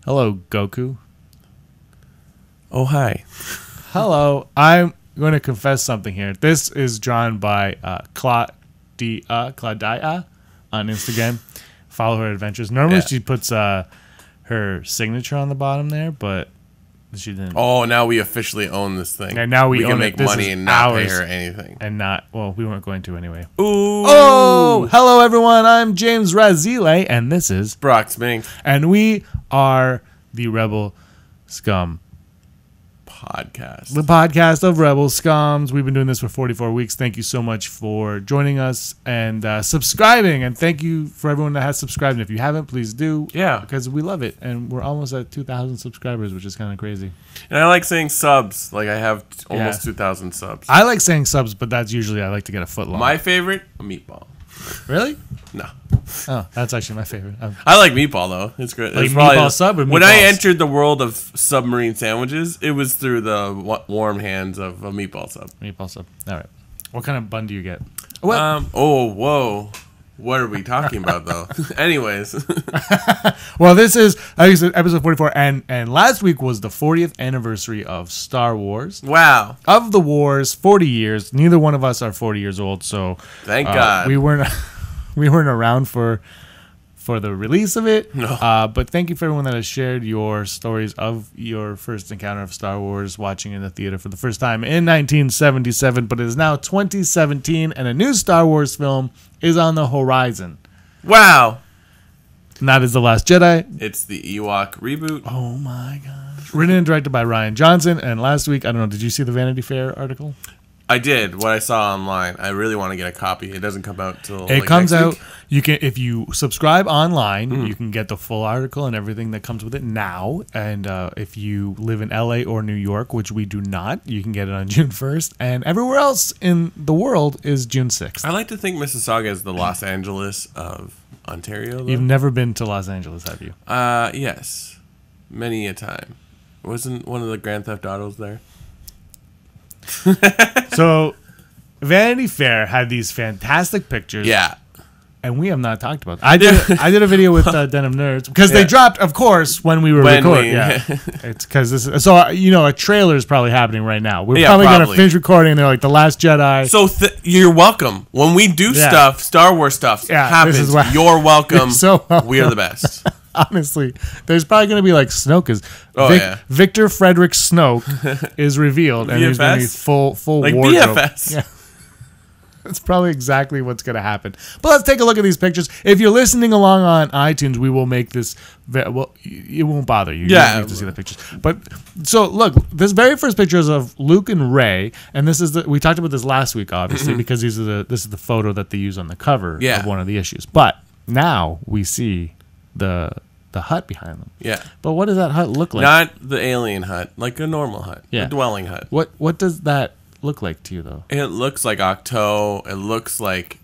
Hello, Goku. Oh, hi. Hello. I'm going to confess something here. This is drawn by Claudia on Instagram. Follow her adventures. Normally she puts her signature on the bottom there, but she didn't. Oh, now we officially own this thing. And now we can own make it. money and not pay her anything. And not, well, we weren't going to anyway. Ooh. Oh, hello everyone. I'm James Razile, and this is Brock Spinks and we are the Rebel Scum podcast. The podcast of Rebel Scums. We've been doing this for 44 weeks. Thank you so much for joining us and subscribing. And thank you for everyone that has subscribed. And if you haven't, please do. Yeah. Because we love it. And we're almost at 2,000 subscribers, which is kind of crazy. And I like saying subs. Like I have almost 2,000 subs. I like saying subs, but that's usually I like to get a foot long. My favorite, a meatball. Really? No. Oh, that's actually my favorite. I like meatball though. It's great. Like it's meatball sub or meatballs? When I entered the world of submarine sandwiches, it was through the warm hands of a meatball sub. Meatball sub. All right. What kind of bun do you get? Oh, whoa. What are we talking about though? Anyways. Well, this is episode 44, and last week was the 40th anniversary of Star Wars. Wow. Of the wars, 40 years. Neither one of us are 40 years old, so thank God. We weren't around for the release of it. No. But thank you for everyone that has shared your stories of your first encounter of Star Wars, watching in the theater for the first time in 1977, but it is now 2017, and a new Star Wars film is on the horizon. Wow. And that is The Last Jedi. It's the Ewok reboot. Oh my gosh. Written and directed by Rian Johnson. And last week, I don't know, did you see the Vanity Fair article? I did. What I saw online. I really want to get a copy. It doesn't come out till it comes next out. week. You can, if you subscribe online, you can get the full article and everything that comes with it now. And if you live in LA or New York, which we do not, you can get it on June 1st. And everywhere else in the world is June 6th. I like to think Mississauga is the Los Angeles of Ontario, though. You've never been to Los Angeles, have you? Yes. Many a time. Wasn't one of the Grand Theft Autos there? So, Vanity Fair had these fantastic pictures. Yeah. And we have not talked about that. I did a video with Den of Nerds because they dropped, of course, when we were recording. Yeah, it's because this is so. A trailer is probably happening right now. We're probably gonna finish recording. And they're like The Last Jedi. So you're welcome. When we do stuff, Star Wars stuff happens. This is why you're welcome. So welcome. We are the best. Honestly, there's probably going to be like Snoke is. Victor Frederick Snoke is revealed, and there's going to be full like wardrobe. BFS. Yeah. That's probably exactly what's going to happen. But let's take a look at these pictures. If you're listening along on iTunes, we will make this. Well, it won't bother you. You don't need to see the pictures. But so look, this very first picture is of Luke and Rey, and this is we talked about this last week, obviously, because this is the photo that they use on the cover of one of the issues. But now we see the hut behind them. Yeah. But what does that hut look like? Not the alien hut, like a normal hut, a dwelling hut. What does that look like to you, though? It looks like Octo. It looks like...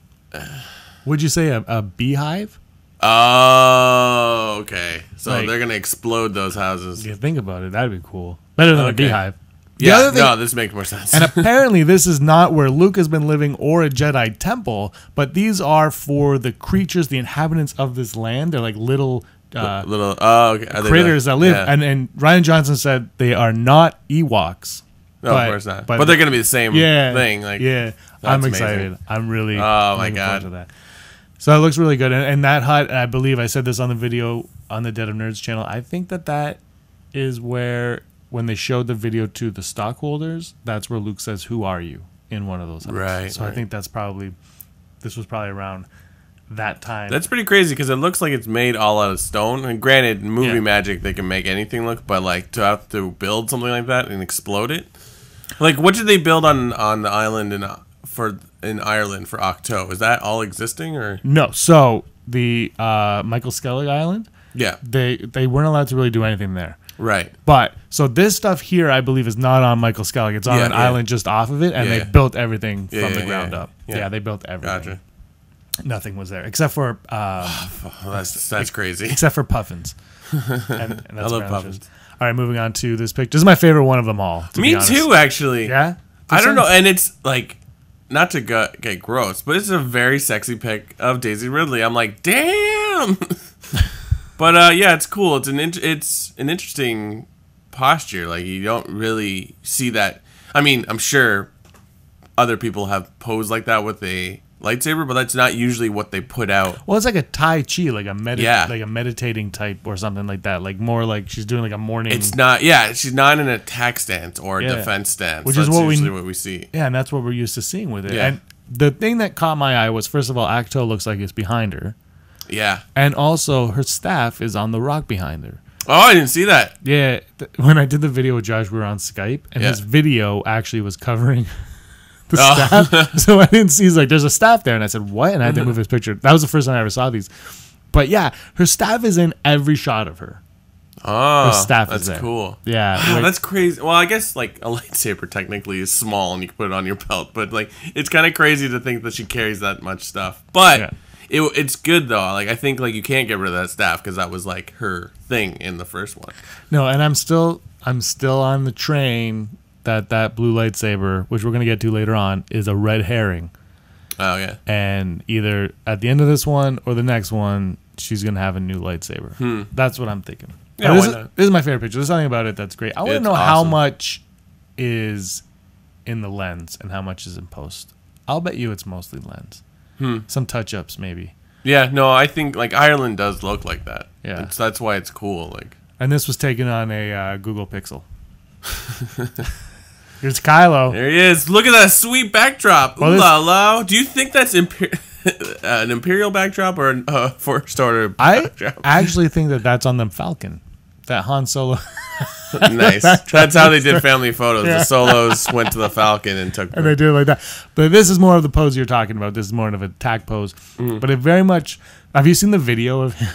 Would you say a beehive? Oh, okay. So they're going to explode those houses. Yeah, think about it. That'd be cool. Better than a beehive. This makes more sense. And apparently this is not where Luke has been living or a Jedi temple, but these are for the creatures, the inhabitants of this land. They're like little critters that live. Yeah. And Rian Johnson said they are not Ewoks. No, of course not. But they're going to be the same thing. I'm excited. Amazing. I'm really looking forward to that. So it looks really good. And that hut, I believe I said this on the video on the Dead of Nerds channel, I think that is where... When they showed the video to the stockholders, that's where Luke says, "Who are you?" in one of those houses. Right. So I think this was probably around that time. That's pretty crazy because it looks like it's made all out of stone. And granted, movie magic, they can make anything look, but like to have to build something like that and explode it. Like, what did they build on the island in Ireland for Octo? Is that all existing or no? So the Michael Skellig Island. Yeah. They weren't allowed to really do anything there. Right. But, so this stuff here, I believe, is not on Michael Skellig. It's on an island just off of it, and they built everything from the ground up. Yeah, they built everything. Gotcha. Nothing was there, except for... that's crazy. Except for puffins. And that's I love puffins. All right, moving on to this picture. This is my favorite one of them all, Me too, actually. Yeah? I don't know, and it's like... Not to get gross, but it's a very sexy pic of Daisy Ridley. I'm like, damn! But yeah, it's cool. It's an interesting posture. Like you don't really see that. I mean, I'm sure other people have posed like that with a lightsaber, but that's not usually what they put out. Well, it's like a Tai Chi, like a meditating type or something like that. Like more like she's doing like a morning. It's not. Yeah, she's not in an attack stance or a defense stance, which is what usually what we see. Yeah, and that's what we're used to seeing with it. Yeah. And the thing that caught my eye was, first of all, Acto looks like it's behind her. Yeah, and also her staff is on the rock behind her. Oh, I didn't see that. Yeah, when I did the video with Josh, we were on Skype, and his video actually was covering the staff. So I didn't see, he's like, there's a staff there. And I said, what? And I had to move his picture. That was the first time I ever saw these. But yeah, her staff is in every shot of her. Oh, her staff that's is there. cool. Yeah. Wow, like, that's crazy. Well, I guess like a lightsaber technically is small and you can put it on your belt. But like, it's kind of crazy to think that she carries that much stuff. But it's good though. Like I think like you can't get rid of that staff because that was like her thing in the first one. No, and I'm still on the train that blue lightsaber, which we're gonna get to later on, is a red herring. Oh yeah. And either at the end of this one or the next one, she's gonna have a new lightsaber. That's what I'm thinking. Yeah, this is my favorite picture. There's something about it that's great. I want to know how much is in the lens and how much is in post. I'll bet you it's mostly lens. Some touch-ups maybe. Yeah, no, I think like Ireland does look like that. Yeah, that's why it's cool. Like, and this was taken on a Google Pixel. Here's Kylo. There he is. Look at that sweet backdrop. Ooh la la. Do you think that's an Imperial backdrop or a First Order backdrop? I actually think that's on the Falcon. That Han Solo. Nice. That's how they did family photos. Yeah. The Solos went to the Falcon and took. And they did it like that. But this is more of the pose you're talking about. This is more of a tack pose. But it very much. Have you seen the video of him?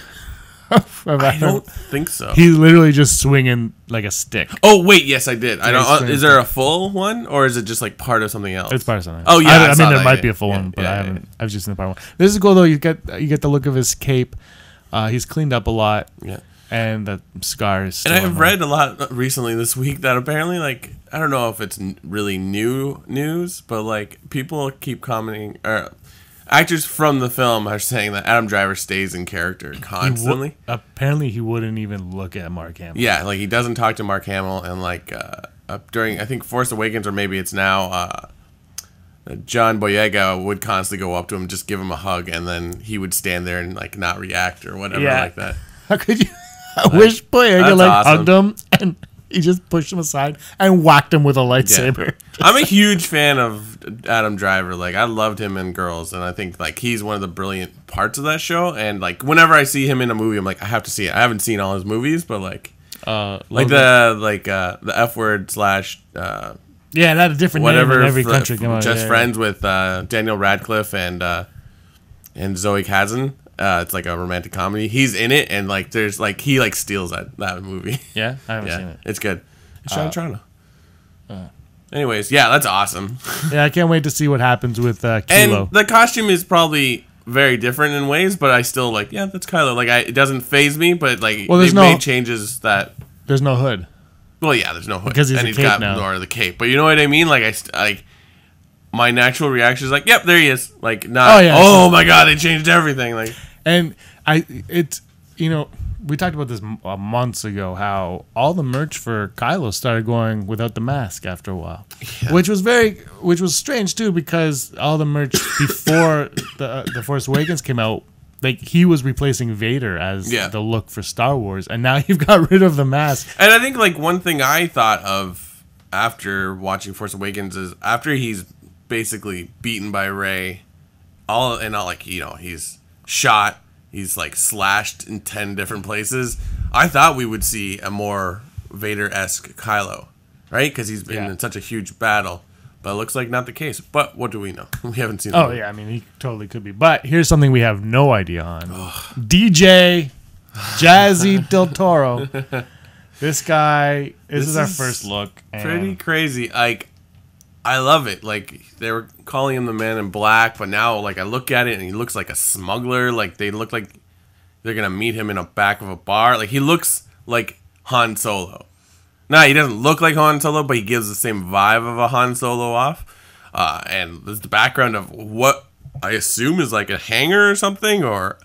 I don't think so. He's literally just swinging like a stick. Oh wait, yes, I did. I don't. Is there a full one or is it just like part of something else? It's part of something. Oh yeah, I mean there might be a full one, but I haven't. I've just seen the part one. This is cool though. You get the look of his cape. He's cleaned up a lot. Yeah. And the scar is still and I've read a lot recently this week that apparently, like, I don't know if it's really new news, but, like, people keep commenting, or actors from the film are saying that Adam Driver stays in character constantly. Apparently he wouldn't even look at Mark Hamill. Yeah, like, he doesn't talk to Mark Hamill, and, like, during, I think, Force Awakens, or maybe it's now, John Boyega would constantly go up to him, just give him a hug, and then he would stand there and, like, not react or whatever like that. How could you... I wish Boyega hugged him and he just pushed him aside and whacked him with a lightsaber. Yeah. I'm a huge fan of Adam Driver. Like I loved him in Girls, and I think like he's one of the brilliant parts of that show. And like whenever I see him in a movie, I'm like, I have to see it. I haven't seen all his movies, but like the F word / yeah, that a different whatever name in every country. Just Friends with Daniel Radcliffe and Zoe Kazan. It's like a romantic comedy. He's in it, and like there's like he like steals that movie. Yeah, I haven't seen it. It's good. It's shot in Toronto. Anyways, yeah, that's awesome. Yeah, I can't wait to see what happens with Kylo. And the costume is probably very different in ways, but I still like. Yeah, that's Kylo. Like it doesn't faze me, but like they've made changes that there's no hood. Well, yeah, there's no hood because he's got now. Or the cape, but you know what I mean. Like my natural reaction is like, yep, there he is. Like not. Oh my god, they changed everything. Like. And it's we talked about this months ago how all the merch for Kylo started going without the mask after a while, which was strange too because all the merch before the Force Awakens came out, like he was replacing Vader as the look for Star Wars, and now you've got rid of the mask. And I think like one thing I thought of after watching Force Awakens is after he's basically beaten by Rey, he's shot, he's like slashed in 10 different places. I thought we would see a more Vader-esque Kylo, right? Because he's been in such a huge battle, but it looks like not the case. But what do we know? We haven't seen. Oh yeah, I mean he totally could be. But here's something we have no idea on. DJ Jazzy Del Toro. This guy. This is our first look. Pretty crazy. Like. I love it. Like, they were calling him the Man in Black, but now, like, I look at it and he looks like a smuggler. Like, they look like they're going to meet him in the back of a bar. Like, he looks like Han Solo. Nah, he doesn't look like Han Solo, but he gives the same vibe of a Han Solo off. And there's the background of what I assume is like a hangar or something, or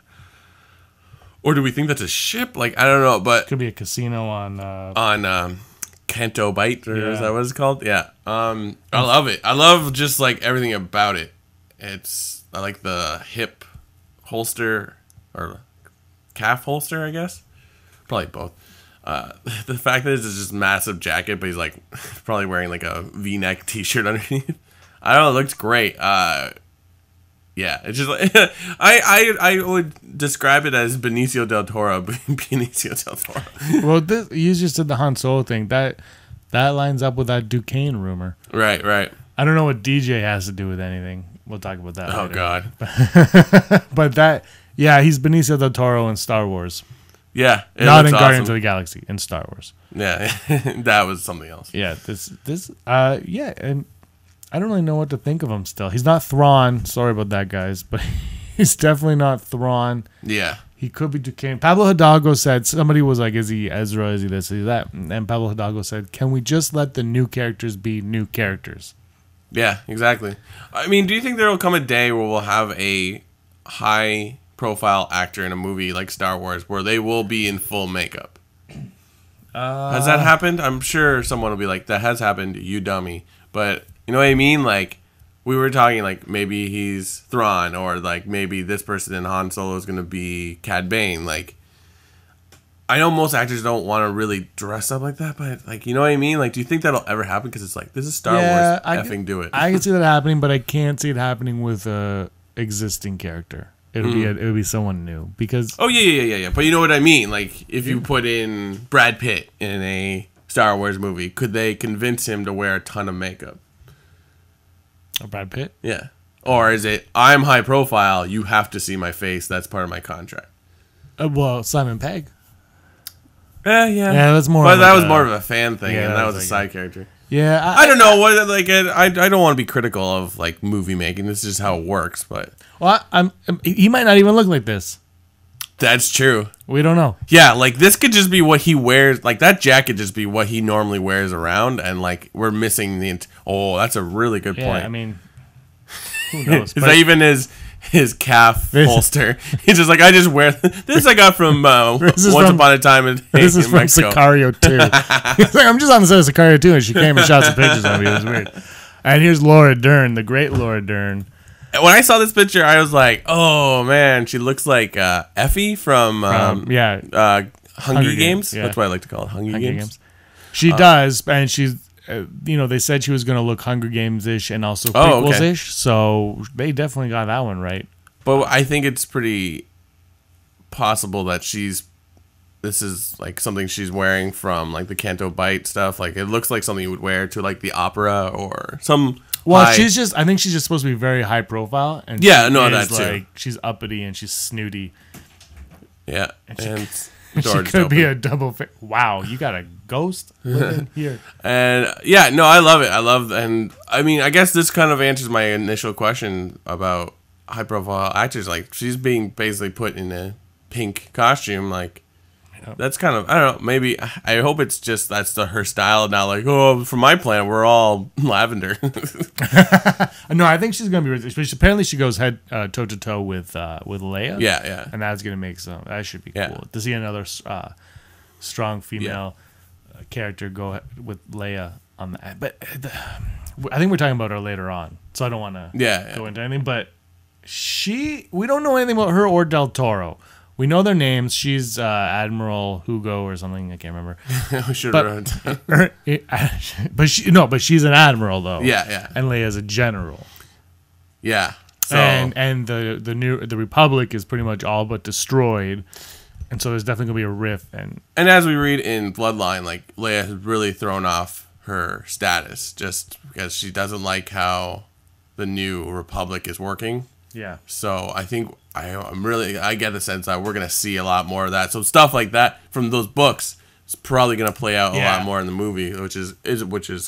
Or do we think that's a ship? Like, I don't know, but could be a casino on Canto Bight, or is that what it's called? Yeah. I love it. I love just like everything about it. I like the hip holster or calf holster, I guess. Probably both. The fact that it's just massive jacket, but he's like probably wearing like a V-neck T-shirt underneath. I don't know. It looks great. Yeah, it's just like I would describe it as Benicio del Toro. Benicio del Toro. Well, you just did the Han Solo thing. That lines up with that Duquesne rumor. Right. I don't know what DJ has to do with anything. We'll talk about that. Oh later. God. But he's Benicio del Toro in Star Wars. Yeah, not in Guardians of the Galaxy, in Star Wars. Yeah, that was something else. Yeah, and I don't really know what to think of him still. He's not Thrawn. Sorry about that, guys, but he's definitely not Thrawn. Yeah. He could be Duquesne. Pablo Hidalgo said, somebody was like, is he Ezra, is he this, is he that? And Pablo Hidalgo said, can we just let the new characters be new characters? Yeah, exactly. I mean, do you think there will come a day where we'll have a high-profile actor in a movie like Star Wars where they will be in full makeup? Has that happened? I'm sure someone will be like, that has happened, you dummy. But... you know what I mean? Like, we were talking, like, maybe he's Thrawn, or, like, maybe this person in Han Solo is going to be Cad Bane. Like, I know most actors don't want to really dress up like that, but, like, you know what I mean? Like, do you think that'll ever happen? Because it's like, this is Star Wars, effing do it. I can see that happening, but I can't see it happening with a existing character. It'll be someone new. Because... oh, yeah. But you know what I mean? Like, if you put in Brad Pitt in a Star Wars movie, could they convince him to wear a ton of makeup? Brad Pitt? Yeah. Or is it, I'm high profile, you have to see my face, that's part of my contract? Well, Simon Pegg. Yeah. Yeah, that's more. But that was more of a fan thing, and that was a side character. Yeah, I don't know what I don't want to be critical of like movie making. This is just how it works, but he might not even look like this. That's true. We don't know. Yeah, like this could just be what he wears. Like that jacket just be what he normally wears around, and like we're missing the. Oh, that's a really good point. I mean, who knows? Is that even his calf holster? He's just like, I just wear this. I got from Once Upon a Time in Mexico. This is from Sicario 2. He's like, I'm just on the set of Sicario 2, and she came and shot some pictures of me. It was weird. And here's Laura Dern, the great Laura Dern. When I saw this picture, I was like, "Oh man, she looks like Effie from Hunger Games." Yeah. That's what I like to call it, Hunger Games. She does, and she's, they said she was going to look Hunger Games-ish and also prequels-ish, so they definitely got that one right. But I think it's pretty possible that this is like something she's wearing from like the Canto Bight stuff. Like it looks like something you would wear to like the opera or some. Well, I think she's just supposed to be very high profile, and that too. Like she's uppity and she's snooty. Yeah, and she could be a double. Wow, you got a ghost living here. And I love it. And I mean, I guess this kind of answers my initial question about high profile actors. Like she's being basically put in a pink costume, like. That's kind of, I don't know, maybe, I hope it's just, that's her style, not like, oh, from my planet, we're all lavender. No, I think she's going to be, apparently she goes head toe-to-toe with Leia. Yeah. And that's going to make that should be cool. To see another strong female character go with Leia on that. But I think we're talking about her later on, so I don't want to go into anything, but we don't know anything about her or Del Toro. We know their names. She's Admiral Hugo or something. I can't remember. We should have but she's an admiral though. Yeah. And Leia's a general. Yeah. So and the Republic is pretty much all but destroyed, and so there's definitely gonna be a rift. And as we read in Bloodline, like Leia has really thrown off her status just because she doesn't like how the new Republic is working. Yeah. So I think I get the sense that we're gonna see a lot more of that. So stuff like that from those books is probably gonna play out a lot more in the movie, which is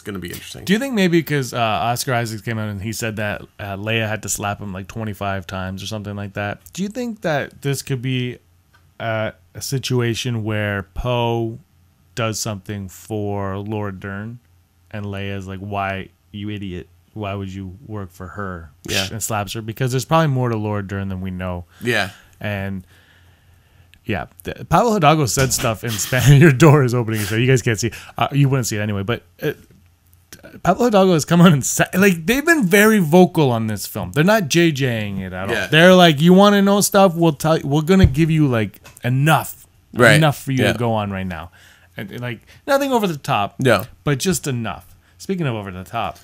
gonna be interesting. Do you think maybe because Oscar Isaac came out and he said that Leia had to slap him like 25 times or something like that? Do you think that this could be a situation where Poe does something for Laura Dern and Leia's like, "Why, you idiot? Why would you work for her?" Yeah. And slaps her, because there's probably more to Laura Dern than we know. Yeah. And Yeah, Pablo Hidalgo said stuff in Spanish. Your door is opening, so you guys can't see. You wouldn't see it anyway, but Pablo Hidalgo has come on and said, like, they've been very vocal on this film. They're not JJing it at all. They're like, you want to know stuff? We'll tell you. We're gonna give you like enough for you to go on right now, and like nothing over the top. Yeah, but just enough. Speaking of over the top,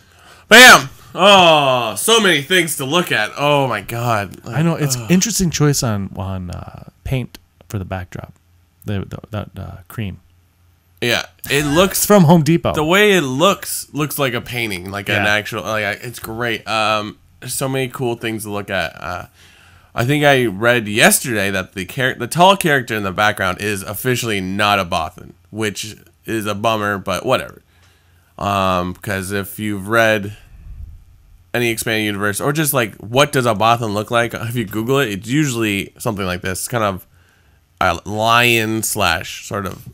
bam! Oh, so many things to look at. Oh my god! Like, I know it's interesting choice on paint for the backdrop. That cream. Yeah, it looks from Home Depot. The way it looks like a painting, like an actual. Like it's great. There's so many cool things to look at. I think I read yesterday that the tall character in the background is officially not a Bothan, which is a bummer, but whatever. Because if you've read any expanded universe or just like what does a Bothan look like, if you Google it, it's usually something like this, kind of a lion / sort of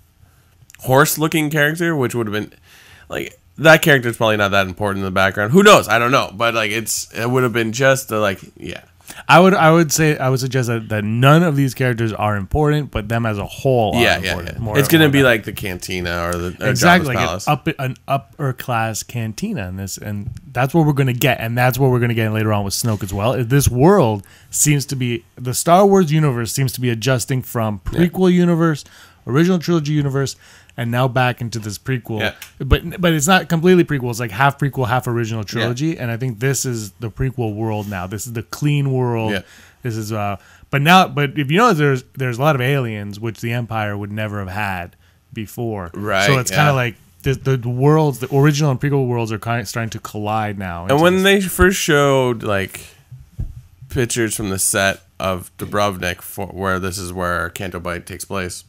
horse-looking character, which would have been like that character is probably not that important in the background. Who knows? I don't know, but like it would have been just I would suggest that none of these characters are important, but them as a whole are important. Yeah. It's gonna be like the cantina or the exactly Jabba's like palace. an upper class cantina in this, and that's what we're gonna get, and that's what we're gonna get later on with Snoke as well. This world seems to be the Star Wars universe seems to be adjusting from prequel universe, original trilogy universe, and now back into this prequel. Yeah. But it's not completely prequel. It's like half prequel, half original trilogy. Yeah. And I think this is the prequel world now. This is the clean world. Yeah. This is but if you know there's a lot of aliens which the Empire would never have had before. Right. So it's kind of like the worlds, the original and prequel worlds are kind of starting to collide now. And when they first showed like pictures from the set of Dubrovnik where this is where Canto Bight takes place,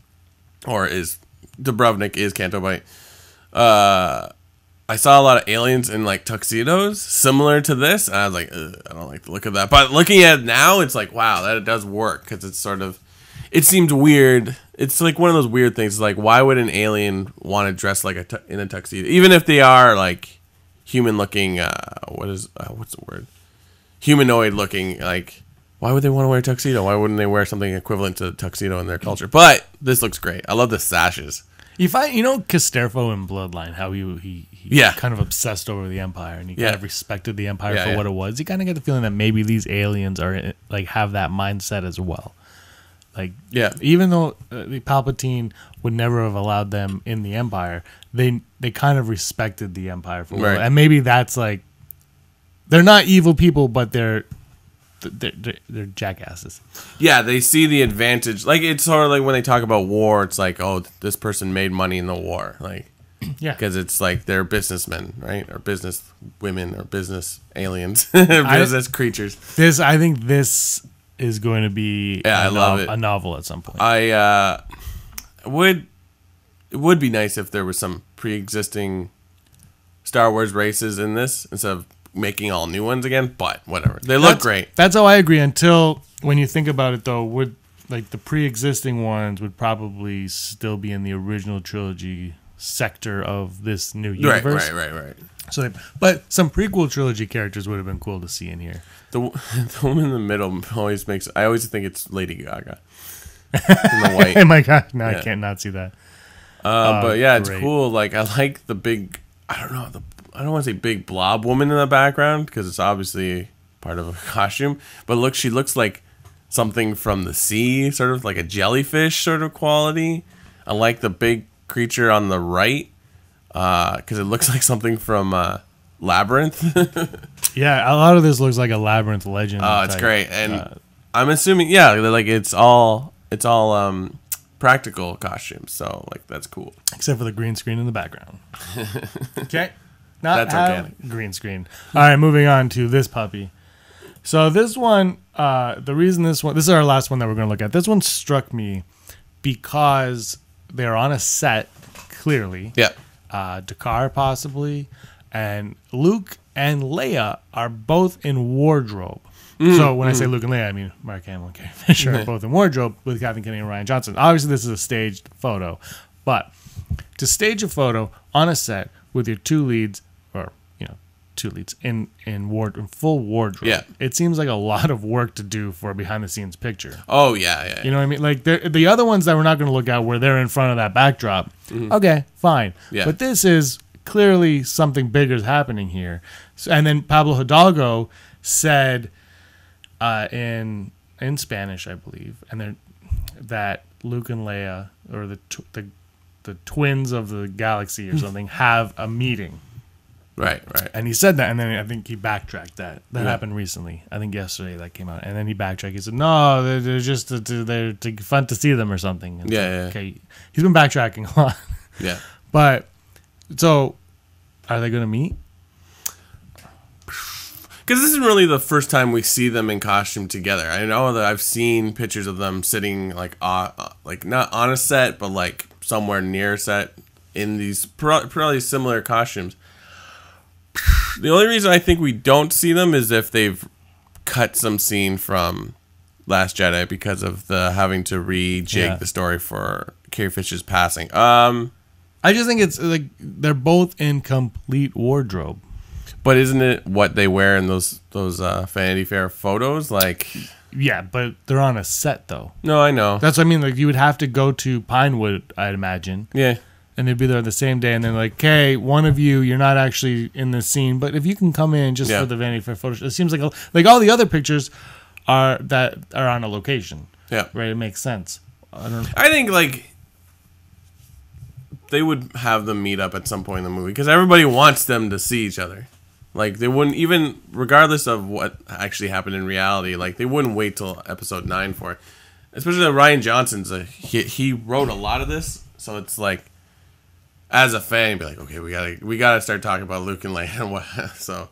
or is Dubrovnik is Canto Bight. I saw a lot of aliens in like tuxedos similar to this, and I was like, I don't like the look of that. But looking at it now, it's like, wow, that it does work because it's sort of, it seems weird. It's like one of those weird things. Like, why would an alien want to dress like in a tuxedo, even if they are like human looking? What's the word? Humanoid looking. Like, why would they want to wear a tuxedo? Why wouldn't they wear something equivalent to a tuxedo in their culture? But this looks great. I love the sashes. You know Casterfo in Bloodline, how he kind of obsessed over the Empire, and he kind of respected the Empire for what it was. You kind of get the feeling that maybe these aliens are like have that mindset as well. Like, even though the Palpatine would never have allowed them in the Empire, they kind of respected the Empire for what, and maybe that's like they're not evil people, but they're jackasses. Yeah, they see the advantage. Like, it's sort of like when they talk about war, it's like, oh, this person made money in the war. Like, because it's like they're businessmen, right? Or business women, or business aliens, business creatures. I think this is going to be a novel at some point. It would be nice if there was some pre-existing Star Wars races in this instead of making all new ones again, but whatever. They look great. That's how I agree, until when you think about it, though, like the pre-existing ones would probably still be in the original trilogy sector of this new universe. Right. So, but some prequel trilogy characters would have been cool to see in here. The woman in the middle always makes. I always think it's Lady Gaga. In the white. Oh my god! No, I can't not see that. But yeah, it's cool. Like, I like the big. I don't want to say big blob woman in the background because it's obviously part of a costume. But she looks like something from the sea, sort of like a jellyfish sort of quality. I like the big creature on the right because it looks like something from Labyrinth. Yeah, a lot of this looks like a Labyrinth legend. Oh, it's great, and I'm assuming like it's all practical costumes, so like that's cool. Except for the green screen in the background. Okay. That's organic. Green screen. All right, moving on to this puppy. So this one, this is our last one that we're going to look at. This one struck me because they're on a set, clearly. Yeah. Dakar possibly, and Luke and Leia are both in wardrobe. So when I say Luke and Leia, I mean Mark Hamill and Carrie Fisher are both in wardrobe with Kathleen Kennedy and Rian Johnson. Obviously, this is a staged photo, but to stage a photo on a set with your two leads, or 2 leads in full wardrobe. Yeah. It seems like a lot of work to do for a behind the scenes picture. Oh yeah. You know what I mean? Like the other ones that we're not going to look at where they're in front of that backdrop. Mm-hmm. Okay, fine. Yeah. But this is clearly something bigger is happening here. So, and then Pablo Hidalgo said in Spanish, I believe, and that Luke and Leia, or the twins of the galaxy or something, have a meeting. Right. And he said that, and then I think he backtracked that. That happened recently. I think yesterday that came out. And then he backtracked. He said, no, they're just they're fun to see them or something. And okay. He's been backtracking a lot. Yeah. But, so, are they going to meet? Because this isn't really the first time we see them in costume together. I know that I've seen pictures of them sitting like not on a set, but like somewhere near a set in these probably similar costumes. The only reason I think we don't see them is if they've cut some scene from Last Jedi because of the having to rejig the story for Carrie Fisher's passing. I just think it's like they're both in complete wardrobe. But isn't it what they wear in those Vanity Fair photos? Like, yeah, but they're on a set though. No, I know. That's what I mean. Like, you would have to go to Pinewood, I'd imagine. Yeah. And they'd be there the same day, and then like, okay, one of you're not actually in the scene, but if you can come in just for the Vanity Fair photos, it seems like all the other pictures are on a location. Yeah. Right. It makes sense. I think like they would have them meet up at some point in the movie because everybody wants them to see each other. Like, they wouldn't, even regardless of what actually happened in reality, like, they wouldn't wait till episode 9 for it. Especially that Rian Johnson's he wrote a lot of this, so it's like, as a fan, you'd be like, okay, we gotta start talking about Luke and Leia. So,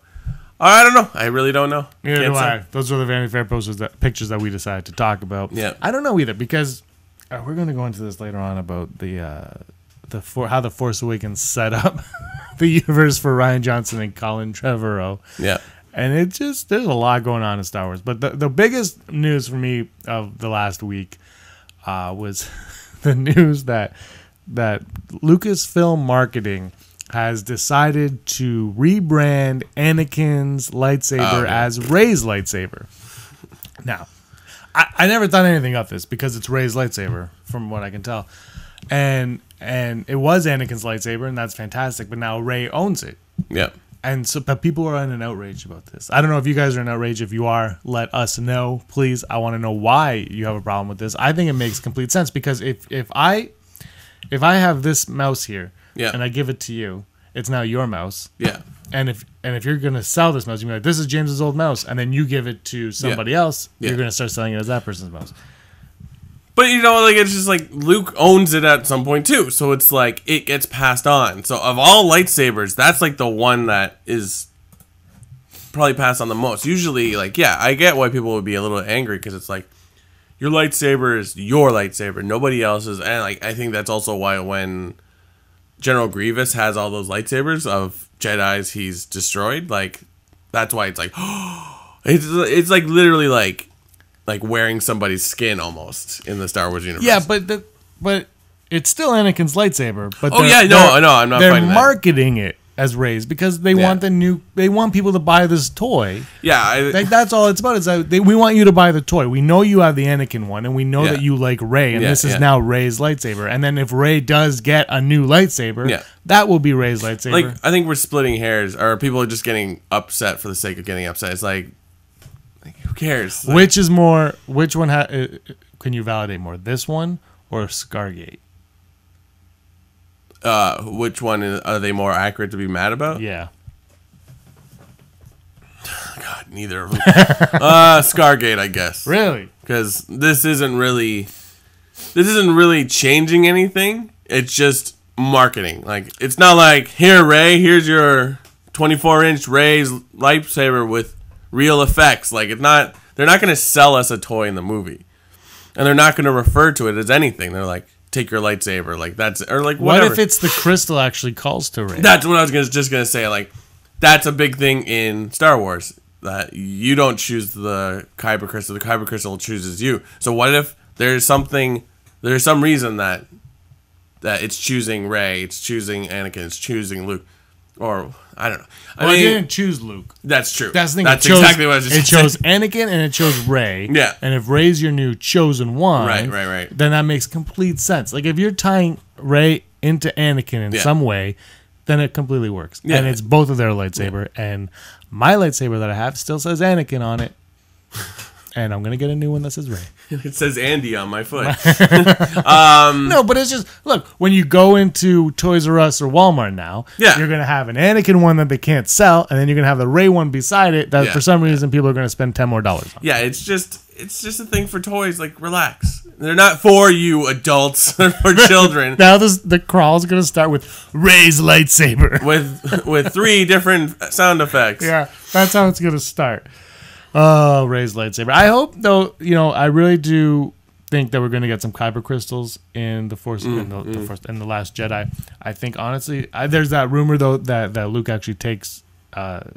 I don't know. I really don't know. Neither do I. Those are the Vanity Fair pictures that we decided to talk about. Yeah. I don't know either, because we're going to go into this later on about how the Force Awakens set up the universe for Rian Johnson and Colin Trevorrow. Yeah. And there's a lot going on in Star Wars. But the biggest news for me of the last week was the news that Lucasfilm Marketing has decided to rebrand Anakin's lightsaber as Rey's lightsaber. Now, I never thought anything of this because it's Rey's lightsaber, from what I can tell. And it was Anakin's lightsaber, and that's fantastic. But now Rey owns it. Yeah. And so, but people are in an outrage about this. I don't know if you guys are in outrage. If you are, let us know, please. I want to know why you have a problem with this. I think it makes complete sense because if I have this mouse here, and I give it to you, it's now your mouse. Yeah. And if you're gonna sell this mouse, you're like, this is James's old mouse, and then you give it to somebody else, you're gonna start selling it as that person's mouse. But like it's just like Luke owns it at some point too, so it's like it gets passed on. So of all lightsabers, that's like the one that is probably passed on the most. Usually, like I get why people would be a little angry because it's like your lightsaber is your lightsaber, nobody else's, and like I think that's also why when General Grievous has all those lightsabers of Jedis he's destroyed, like that's why it's like it's like literally like wearing somebody's skin almost in the Star Wars universe. Yeah, but it's still Anakin's lightsaber. But I'm not. They're marketing it as Rey's because they want they want people to buy this toy. Yeah, that's all it's about. Is that we want you to buy the toy. We know you have the Anakin one, and we know that you like Rey, and this is now Rey's lightsaber. And then if Rey does get a new lightsaber, that will be Rey's lightsaber. Like I think we're splitting hairs, or people are just getting upset for the sake of getting upset. It's like who cares? Like, which one can you validate more? This one or Scargate? Which one are they more accurate to be mad about? Yeah. God, neither of them. Scargate, I guess. Really? Because this isn't really changing anything. It's just marketing. Like it's not like here, Rey, here's your 24-inch Rey's lightsaber with real effects. Like it's not. They're not going to sell us a toy in the movie, and they're not going to refer to it as anything. They're like, take your lightsaber, like that's or like whatever. What if it's the crystal actually calls to Rey? That's what I was just gonna say. Like that's a big thing in Star Wars that you don't choose the Kyber crystal. The Kyber crystal chooses you. So what if there's some reason that it's choosing Rey, it's choosing Anakin, it's choosing Luke. Or I don't know. I mean, it didn't choose Luke. That's true. That's the thing. That's exactly what I was just saying. It chose Anakin and it chose Rey. Yeah. And if Rey's your new chosen one, right, then that makes complete sense. Like if you're tying Rey into Anakin in some way, then it completely works. Yeah. And it's both of their lightsaber. Yeah. And my lightsaber that I have still says Anakin on it. And I'm going to get a new one that says Rey. It says Andy on my foot. No, but it's just, look, when you go into Toys R Us or Walmart now, you're going to have an Anakin one that they can't sell, and then you're going to have the Rey one beside it that for some reason people are going to spend $10 more on. Yeah, it's just a thing for toys. Like, relax. They're not for you adults. They're for children. Now the crawl's going to start with Rey's lightsaber. with 3 different sound effects. Yeah, that's how it's going to start. Oh, Rey's lightsaber. I hope, though, I really do think that we're going to get some kyber crystals in the Force, in the Last Jedi. I think, honestly, there's that rumor, though, that Luke actually takes the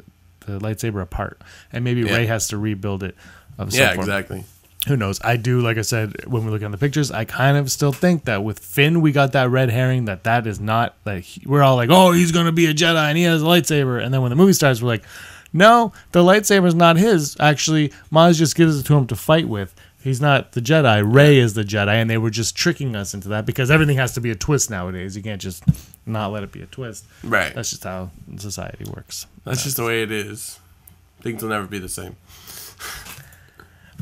lightsaber apart. And maybe Rey has to rebuild it of some form. Exactly. Who knows? I do, like I said, when we look at the pictures, I kind of still think that with Finn, we got that red herring, that is not, like, we're all like, oh, he's going to be a Jedi and he has a lightsaber. And then when the movie starts, we're like, no, the lightsaber's not his. Actually, Maz just gives it to him to fight with. He's not the Jedi. Rey is the Jedi, and they were just tricking us into that because everything has to be a twist nowadays. You can't just not let it be a twist. Right. That's just how society works. That's just the way it is. Things will never be the same.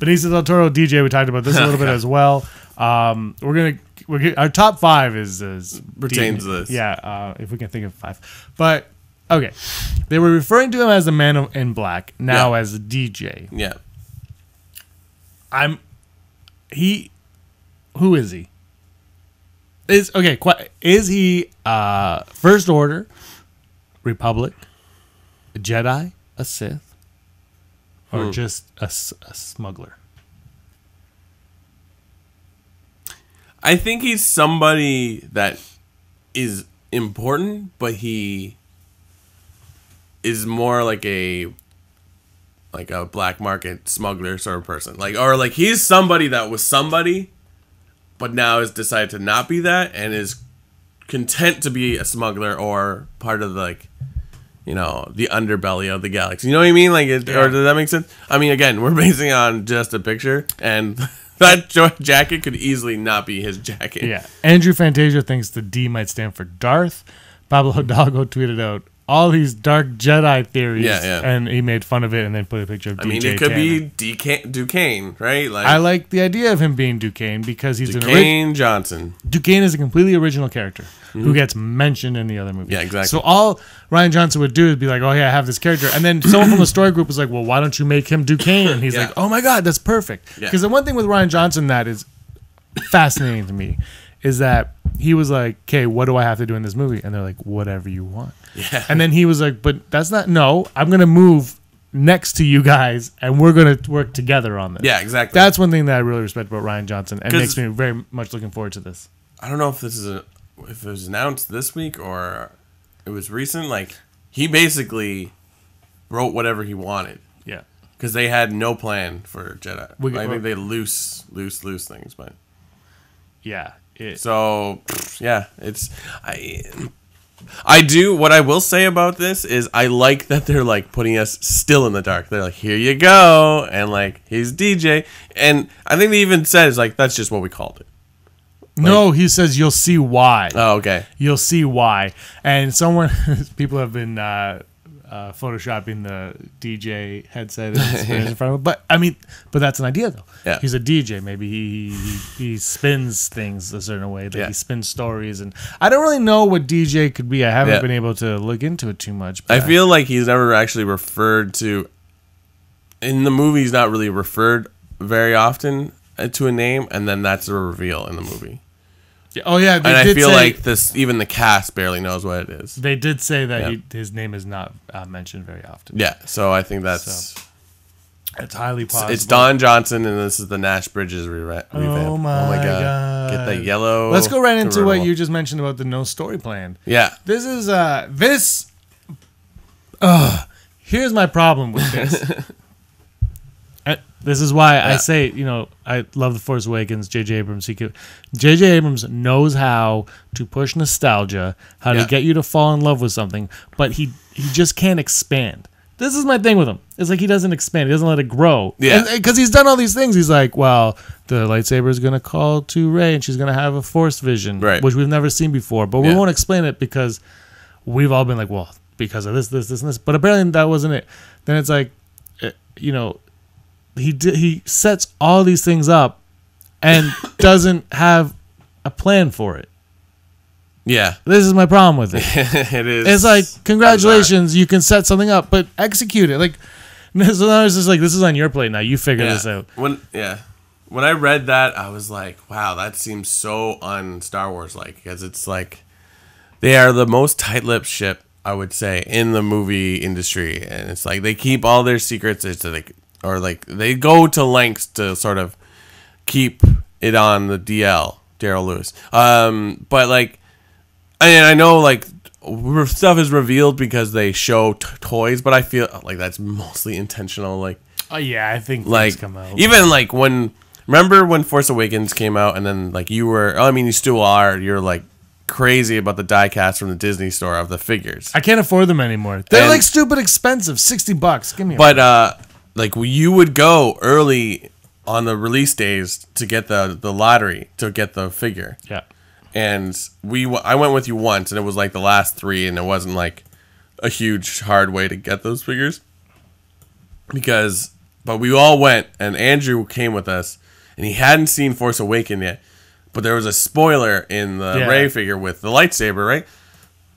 Benicio del Toro, DJ, we talked about this a little bit as well. We're gonna our top 5 is pertains to this. Yeah, if we can think of 5, but. Okay, they were referring to him as the Man in Black, now as a DJ. Yeah. Who is he? Is he First Order, Republic, a Jedi, a Sith, or just a smuggler? I think he's somebody that is important, but he is more like a black market smuggler sort of person. Like he's somebody that was somebody, but now has decided to not be that and is content to be a smuggler or part of the underbelly of the galaxy. You know what I mean? Or does that make sense? I mean, again, we're basing on just a picture, and that jacket could easily not be his jacket. Yeah. Andrew Fantasia thinks the D might stand for Darth. Pablo Hidalgo tweeted out all these dark Jedi theories, and he made fun of it and then put a picture of DJ. I mean, it could be Duquesne, right? I like the idea of him being Duquesne because he's Duquesne Johnson. Duquesne is a completely original character who gets mentioned in the other movies. Yeah, exactly. So all Rian Johnson would do is be like, oh, yeah, I have this character. And then someone from the story group was like, well, why don't you make him Duquesne? And he's like, oh, my God, that's perfect. Because the one thing with Rian Johnson that is fascinating to me is that he was like, okay, what do I have to do in this movie? And they're like, whatever you want. Yeah. And then he was like, but that's not, no, I'm going to move next to you guys and we're going to work together on this. Yeah, exactly. That's one thing that I really respect about Rian Johnson and makes me very much looking forward to this. I don't know if if it was announced this week or it was recent. Like, he basically wrote whatever he wanted. Yeah. Because they had no plan for Jedi. I think they loose things, but yeah. So yeah, I do. What I will say about this is I like that they're like putting us still in the dark. They're like, here you go, and like he's DJ, and I think they even says like that's just what we called it. No, he says you'll see why. Oh, okay. You'll see why, and people have been photoshopping the DJ headset in front of him. But I mean, that's an idea though. Yeah. He's a DJ. Maybe he spins things a certain way. He spins stories, and I don't really know what DJ could be. I haven't been able to look into it too much. But I feel like he's never actually referred to in the movie. He's not really referred very often to a name, and then that's a reveal in the movie. Oh yeah, and I feel like even the cast barely knows what it is. They did say that his name is not mentioned very often. Yeah, so I think it's highly possible. It's Don Johnson, and this is the Nash Bridges revamp. Oh my god! Get the yellow. Let's go right into what you just mentioned about the no story plan. Yeah, this is here's my problem with this. This is why I say, I love The Force Awakens, J.J. Abrams. J.J. Abrams knows how to push nostalgia, how to get you to fall in love with something, but he just can't expand. This is my thing with him. It's like he doesn't expand. He doesn't let it grow. Yeah. Because he's done all these things. He's like, well, the lightsaber is going to call to Rey, and she's going to have a Force vision, which we've never seen before. But we won't explain it because we've all been like, well, because of this, and this. But apparently that wasn't it. Then it's like, he sets all these things up and doesn't have a plan for it. Yeah. This is my problem with it. It is. It's like, congratulations, you can set something up, but execute it. Like, so now it's just like, this is on your plate now. You figure this out. When I read that, I was like, wow, that seems so un-Star Wars-like, because it's like, they are the most tight-lipped ship, I would say, in the movie industry. And it's like, they keep all their secrets. They go to lengths to sort of keep it on the DL, Daryl Lewis. But like, I know like stuff is revealed because they show toys, but I feel like that's mostly intentional. Like, oh yeah, I think like come out. Even like remember when Force Awakens came out, and then like you still are. You're like crazy about the die-cast from the Disney store of the figures. I can't afford them anymore. They're like stupid expensive, $60. Give me. Like you would go early on the release days to get the lottery to get the figure. Yeah. And I went with you once, and it was like the last 3, and it wasn't like a huge hard way to get those figures. But we all went, and Andrew came with us, and he hadn't seen Force Awakens yet, but there was a spoiler in the Rey figure with the lightsaber, right?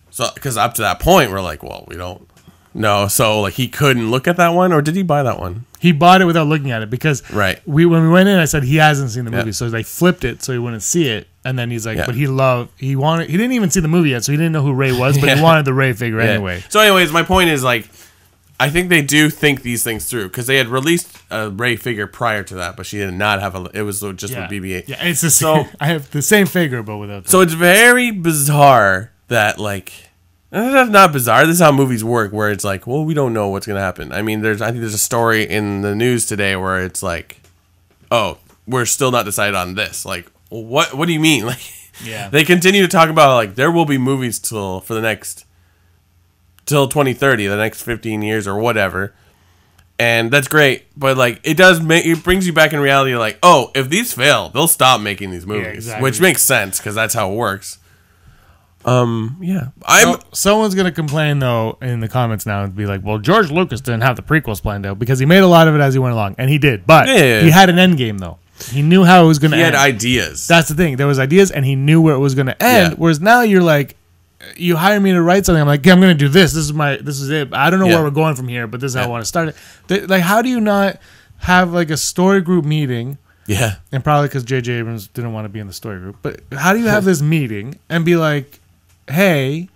So because up to that point, we're like, well, we don't. No, so like he couldn't look at that one, or did he buy that one? He bought it without looking at it because when we went in, I said he hasn't seen the movie, so they flipped it so he wouldn't see it, and then he's like, but he didn't even see the movie yet, so he didn't know who Rey was, but he wanted the Rey figure anyway. So, anyways, my point is like, I think they do think these things through because they had released a Rey figure prior to that, but she did not have it was just with BB-8. Yeah, it's the same. I have the same figure, but without. So it's very bizarre that like. That's not bizarre. This is how movies work, where it's like, well, we don't know what's gonna happen. I mean, I think there's a story in the news today where it's like, oh, we're still not decided on this. Like, what do you mean? Like, they continue to talk about like there will be movies till 2030, the next 15 years or whatever, and that's great. But like, it brings you back in reality. Like, oh, if these fail, they'll stop making these movies, which makes sense because that's how it works. Someone's gonna complain though in the comments now and be like, well, George Lucas didn't have the prequels planned out because he made a lot of it as he went along, and he did, but he had an end game though. He knew how it was gonna end. He had ideas. That's the thing. There was ideas, and he knew where it was gonna end. Whereas now you're like, you hire me to write something, I'm like, I'm gonna do this. This is it. I don't know where we're going from here, but this is how I want to start it. Like, how do you not have like a story group meeting? Yeah, and probably because J.J. Abrams didn't want to be in the story group. But how do you have this meeting and be like, hey,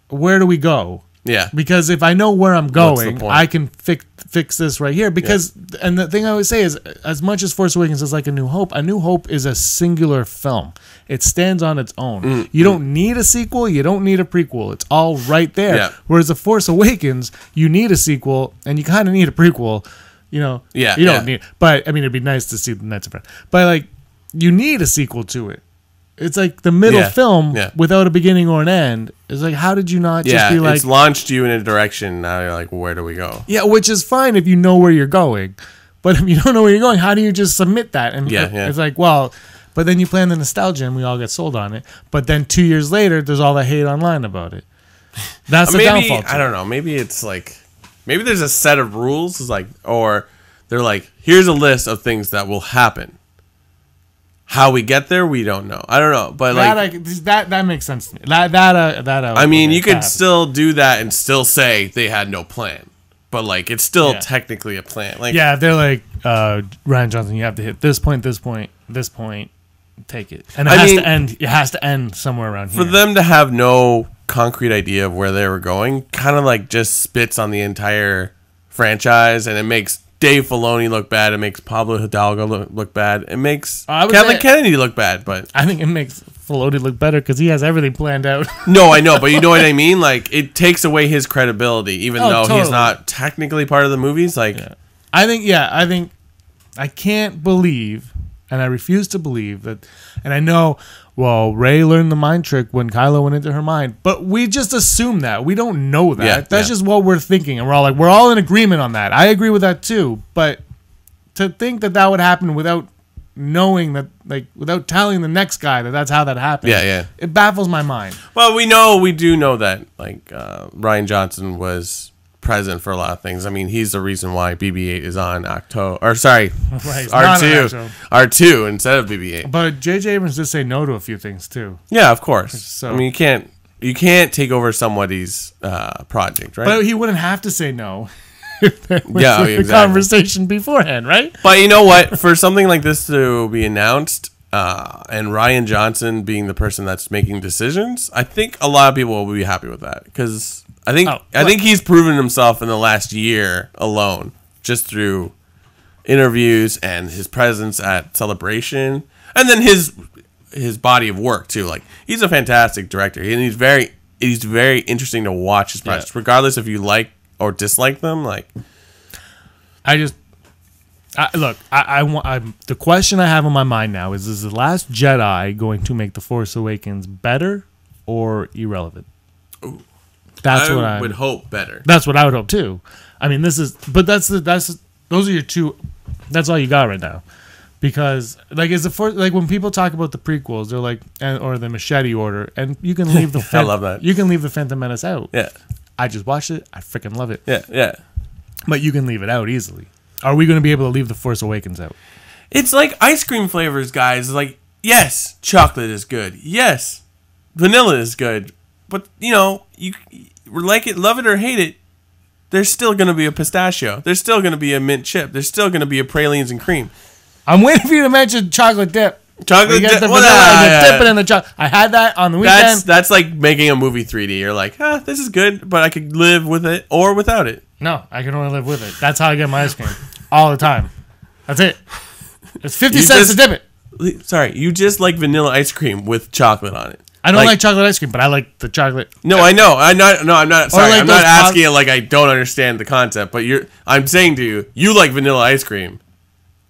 where do we go? Yeah. Because if I know where I'm going, I can fix this right here. Because and the thing I always say is, as much as Force Awakens is like A New Hope is a singular film. It stands on its own. You don't need a sequel. You don't need a prequel. It's all right there. Yeah. Whereas The Force Awakens, you need a sequel, and you kind of need a prequel. You don't need. But I mean, it'd be nice to see the Knights of Ren. But like, you need a sequel to it. It's like the middle film without a beginning or an end. It's like, how did you not just be like... it's launched you in a direction. Now you're like, where do we go? Yeah, which is fine if you know where you're going. But if you don't know where you're going, how do you just submit that? And it's like, well... But then you plan the nostalgia and we all get sold on it. But then 2 years later, there's all that hate online about it. That's the downfall. I don't know. Maybe it's like... Maybe there's a set of rules. It's like, or they're like, here's a list of things that will happen. How we get there, we don't know. I don't know, but that makes sense to me. I mean, you could still do that and still say they had no plan, but like it's still technically a plan. Like, they're like Rian Johnson. You have to hit this point, this point, this point. Take it, and it has to end somewhere around here. For them to have no concrete idea of where they were going, kind of like just spits on the entire franchise, and it makes Dave Filoni look bad. It makes Pablo Hidalgo look bad. It makes Kathleen Kennedy look bad. But I think it makes Filoni look better because he has everything planned out. No, I know, but you know what I mean. Like, it takes away his credibility, even though he's not technically part of the movies. Like, I think I can't believe, and I refuse to believe that, and I know, well, Rey learned the mind trick when Kylo went into her mind, but we just assume that. We don't know that. Yeah, That's just what we're thinking, and we're all in agreement on that. I agree with that too, but to think that would happen without knowing that, like, without telling the next guy that's how that happened. Yeah. It baffles my mind. Well, we do know that, like, Rian Johnson was present for a lot of things. I mean, he's the reason why BB-8 is on R2 instead of BB-8. But J.J. Abrams did say no to a few things too. Yeah, of course. So, I mean, you can't take over somebody's project, right? But he wouldn't have to say no. The conversation beforehand, right? But you know what? For something like this to be announced, and Rian Johnson being the person that's making decisions, I think a lot of people will be happy with that, because I think he's proven himself in the last year alone, just through interviews and his presence at Celebration, and then his body of work too. Like, he's a fantastic director, and he's very interesting to watch his projects, regardless if you like or dislike them. Like, the question I have on my mind now is The Last Jedi going to make The Force Awakens better or irrelevant? Ooh. I would hope better. That's what I would hope too. I mean, those are your two. That's all you got right now, because like when people talk about the prequels, they're like, or the Machete Order, and you can leave the I love that. You can leave the Phantom Menace out. Yeah, I just watched it. I freaking love it. Yeah. But you can leave it out easily. Are we going to be able to leave the Force Awakens out? It's like ice cream flavors, guys. Like, yes, chocolate is good. Yes, vanilla is good. But, you like it, love it, or hate it, there's still going to be a pistachio. There's still going to be a mint chip. There's still going to be a pralines and cream. I'm waiting for you to mention chocolate dip. Chocolate dip. The vanilla and dip it in the chocolate. I had that on the weekend. That's like making a movie 3D. You're like, this is good, but I could live with it or without it. No, I can only live with it. That's how I get my ice cream. All the time. That's it. It's 50 cents to dip it. Sorry, you just like vanilla ice cream with chocolate on it. I don't like chocolate ice cream, but I like the chocolate. No, I know. I'm not. Sorry, I'm not asking it like I don't understand the concept. But I'm saying to you like vanilla ice cream,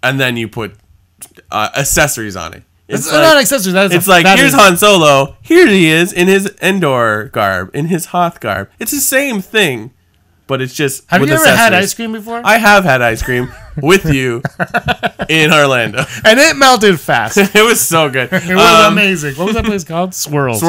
and then you put accessories on it. It's not accessories. It's like, here's Han Solo. Here he is in his Endor garb, in his Hoth garb. It's the same thing, but it's just. Have you ever had ice cream before? I have had ice cream with you in Orlando, and it melted fast. It was so good. It was amazing. What was that place called? Swirls.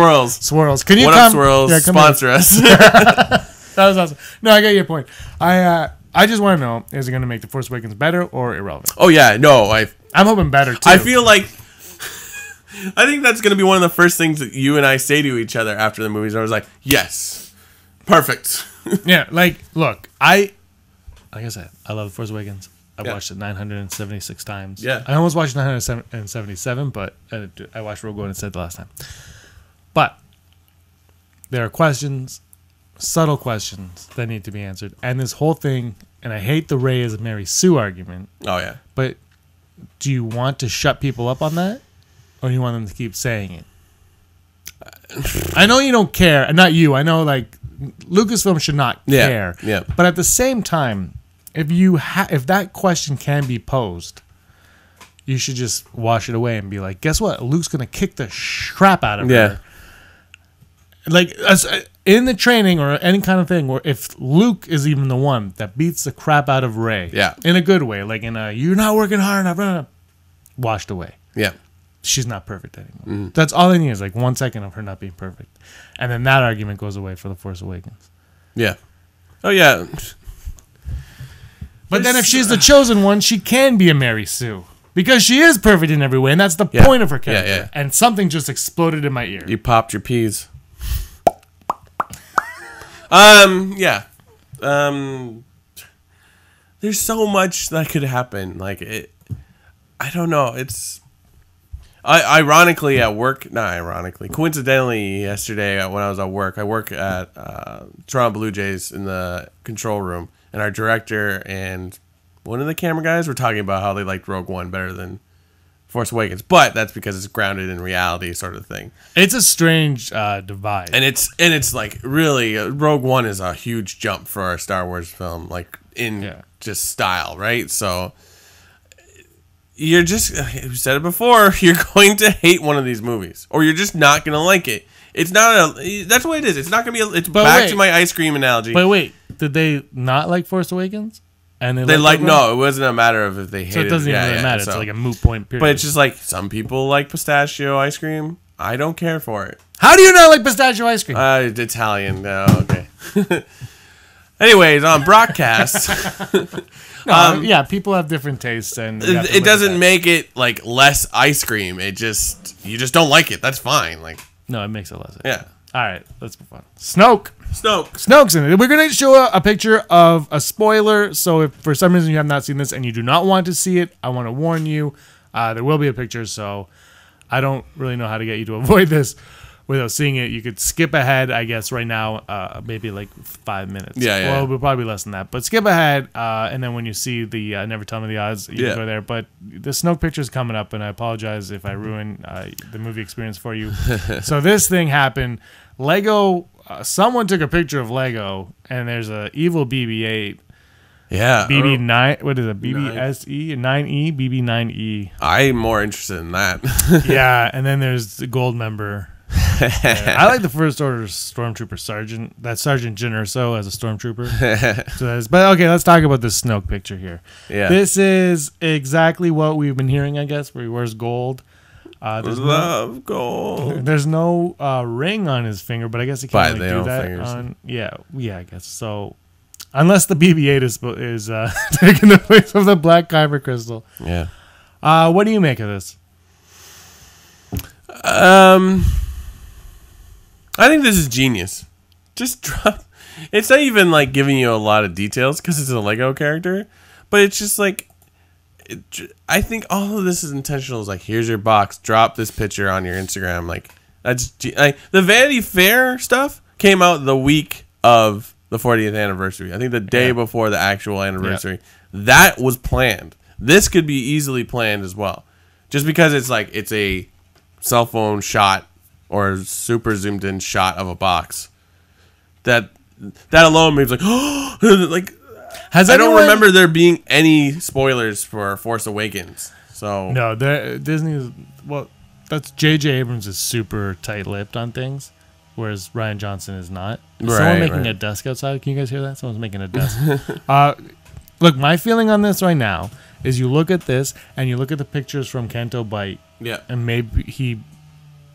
Can you come up, Swirls? Yeah, sponsor us. That was awesome. No, I get your point. I just want to know: is it going to make The Force Awakens better or irrelevant? Oh yeah, no. I'm hoping better too. I feel like. I think that's going to be one of the first things that you and I say to each other after the movies. I was like, yes, perfect. Yeah, like, look, like I said, I love The Force Awakens. I watched it 976 times. Yeah. I almost watched 977, but I watched Rogue One instead the last time. But there are questions, subtle questions, that need to be answered. And this whole thing, and I hate the Rey as Mary Sue argument. Oh, yeah. But do you want to shut people up on that? Or do you want them to keep saying it? I know you don't care. Not you. I know, like, Lucasfilm should not care. Yeah. But at the same time, if that question can be posed, you should just wash it away and be like, guess what? Luke's going to kick the crap out of her. Like, in the training or any kind of thing, where if Luke is even the one that beats the crap out of Rey, in a good way, like in a, you're not working hard enough, washed away. Yeah. She's not perfect anymore. That's all I need is like 1 second of her not being perfect. And then that argument goes away for The Force Awakens. Yeah. Oh, yeah. But then if she's the chosen one, she can be a Mary Sue. Because she is perfect in every way, and that's the point of her character. Yeah. And something just exploded in my ear. You popped your peas. Yeah. There's so much that could happen. Like, I don't know. It's... coincidentally, yesterday when I was at work, I work at Toronto Blue Jays in the control room, and our director and one of the camera guys were talking about how they liked Rogue One better than Force Awakens, but that's because it's grounded in reality, sort of thing. It's a strange divide, and it's like really Rogue One is a huge jump for a Star Wars film, like in just style, right? So you're just, you said it before, you're going to hate one of these movies, or you're just not going to like it. It's not that's what it is. It's not going to be. It's back to my ice cream analogy. But wait, did they not like Force Awakens? And they like no, it wasn't a matter of if they hated it. So it doesn't even really matter. So, it's like a moot point period. But it's just like some people like pistachio ice cream. I don't care for it. How do you not like pistachio ice cream? Italian. Okay. Anyways, on broadcast. Yeah, people have different tastes, and it doesn't make it like less ice cream. You just don't like it. That's fine. Like no, it makes it less. Yeah. All right, let's move on. Snoke's in it. We're going to show a picture of a spoiler. So if for some reason you have not seen this and you do not want to see it, I want to warn you. There will be a picture, so I don't really know how to get you to avoid this without seeing it. You could skip ahead, I guess, right now, maybe like 5 minutes. Yeah. Well, it'll probably less than that. But skip ahead, and then when you see the Never Tell Me the Odds, you can go there. But the Snoke picture is coming up, and I apologize if I ruin the movie experience for you. So this thing happened. Lego, someone took a picture of Lego, and there's a evil BB-8. Yeah. BB-9, what is it? BBSE? 9E? BB-9E. I'm more interested in that. Yeah, and then there's the gold member. I like the First Order Stormtrooper Sergeant. That's Sergeant Jyn Erso as a Stormtrooper. But okay, let's talk about this Snoke picture here. Yeah. This is exactly what we've been hearing, I guess, where he wears gold. Love gold. There's no ring on his finger, but I guess he can't do that. Fingers. Yeah, I guess so. Unless the BB-8 is taking the place of the Black Kyber crystal. Yeah. What do you make of this? I think this is genius. Just drop. It's not even like giving you a lot of details because it's a Lego character, but it's just like. I think all of this is intentional. It's like, here's your box. Drop this picture on your Instagram. Like that's the Vanity Fair stuff came out the week of the 40th anniversary. I think the day before the actual anniversary. Yeah. That was planned. This could be easily planned as well, just because it's like it's a cell phone shot or super zoomed in shot of a box. That alone makes like like. I don't remember there being any spoilers for Force Awakens. So no, Disney. Well, that's J.J. Abrams is super tight-lipped on things, whereas Rian Johnson is not. Is someone making a desk outside? Can you guys hear that? Someone's making a desk. Look, my feeling on this right now is you look at this and you look at the pictures from Canto Bight. Yeah, and maybe he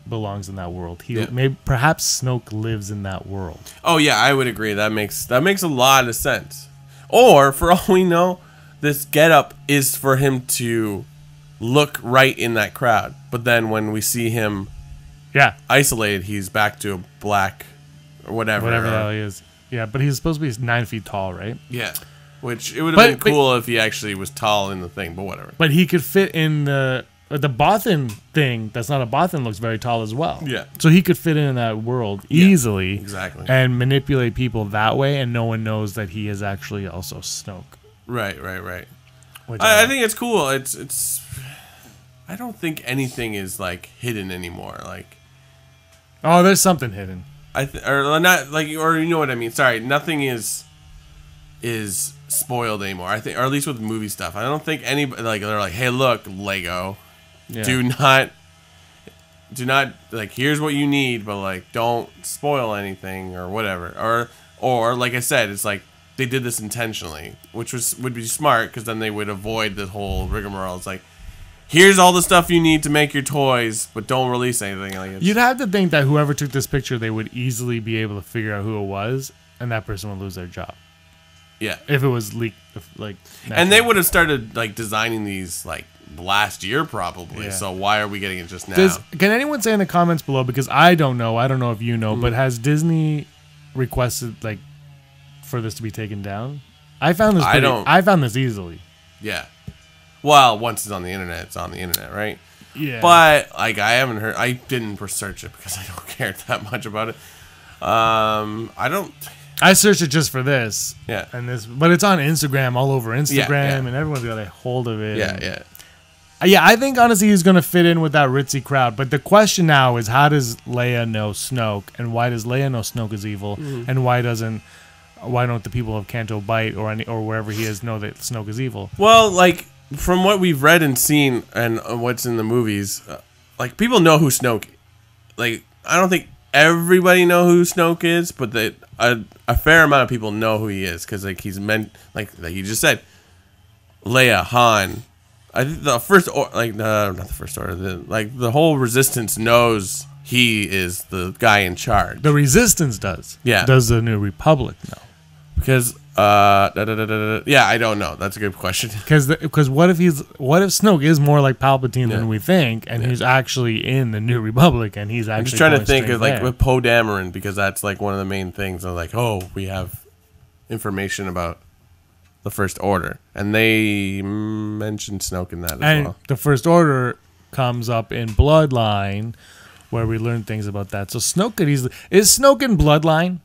belongs in that world. Maybe perhaps Snoke lives in that world. Oh yeah, I would agree. That makes a lot of sense. Or, for all we know, this getup is for him to look right in that crowd. But then when we see him isolated, he's back to a black or whatever. Whatever the hell he is. Yeah, but he's supposed to be 9 feet tall, right? Yeah. Which, it would have been cool if he actually was tall in the thing, but whatever. But he could fit in the Bothan thing. That's not a Bothan, looks very tall as well. Yeah. So he could fit in that world easily. Exactly. And manipulate people that way, and no one knows that he is actually also Snoke. Right. I think it's cool. It's. I don't think anything is like hidden anymore. Like. Oh, there's something hidden. Or not like, or you know what I mean. Sorry, nothing is spoiled anymore. I think, or at least with movie stuff. I don't think anybody like they're like, hey, look, Lego. Yeah. Do not like, here's what you need, but like don't spoil anything or whatever. Or like I said, it's like they did this intentionally, which would be smart because then they would avoid the whole rigmarole. It's like, here's all the stuff you need to make your toys, but don't release anything. Like you'd have to think that whoever took this picture, they would easily be able to figure out who it was, and that person would lose their job. Yeah, if it was leaked, like, and they would have started like designing these like last year probably. Yeah. So why are we getting it just now? Can anyone say in the comments below, because I don't know if you know, but has Disney requested like for this to be taken down? I found this. I found this easily. Yeah. Well, once it's on the internet, it's on the internet, right? Yeah. But like I haven't heard. I didn't research it because I don't care that much about it. I don't. I searched it just for this. Yeah. But it's on Instagram, all over Instagram, and everyone's got a hold of it. Yeah. Yeah, I think honestly he's going to fit in with that ritzy crowd. But the question now is, how does Leia know Snoke, and why does Leia know Snoke is evil, and why don't the people of Canto Bight or wherever he is know that Snoke is evil? Well, like from what we've read and seen and what's in the movies, like people know who Snoke. Like I don't think everybody know who Snoke is, but a fair amount of people know who he is because like he's meant like you just said, Leia, Han. I think the first not the first order. The whole Resistance knows he is the guy in charge. The Resistance does. Yeah. Does the New Republic know? Because yeah, I don't know. That's a good question. Because what if Snoke is more like Palpatine than we think, and he's actually in the New Republic, and he's actually. I'm just trying to think of like with Poe Dameron, because that's like one of the main things. Of like, oh, we have information about the First Order, and they mentioned Snoke in that as well. The First Order comes up in Bloodline, where we learn things about that. So Snoke could easily is Snoke in Bloodline.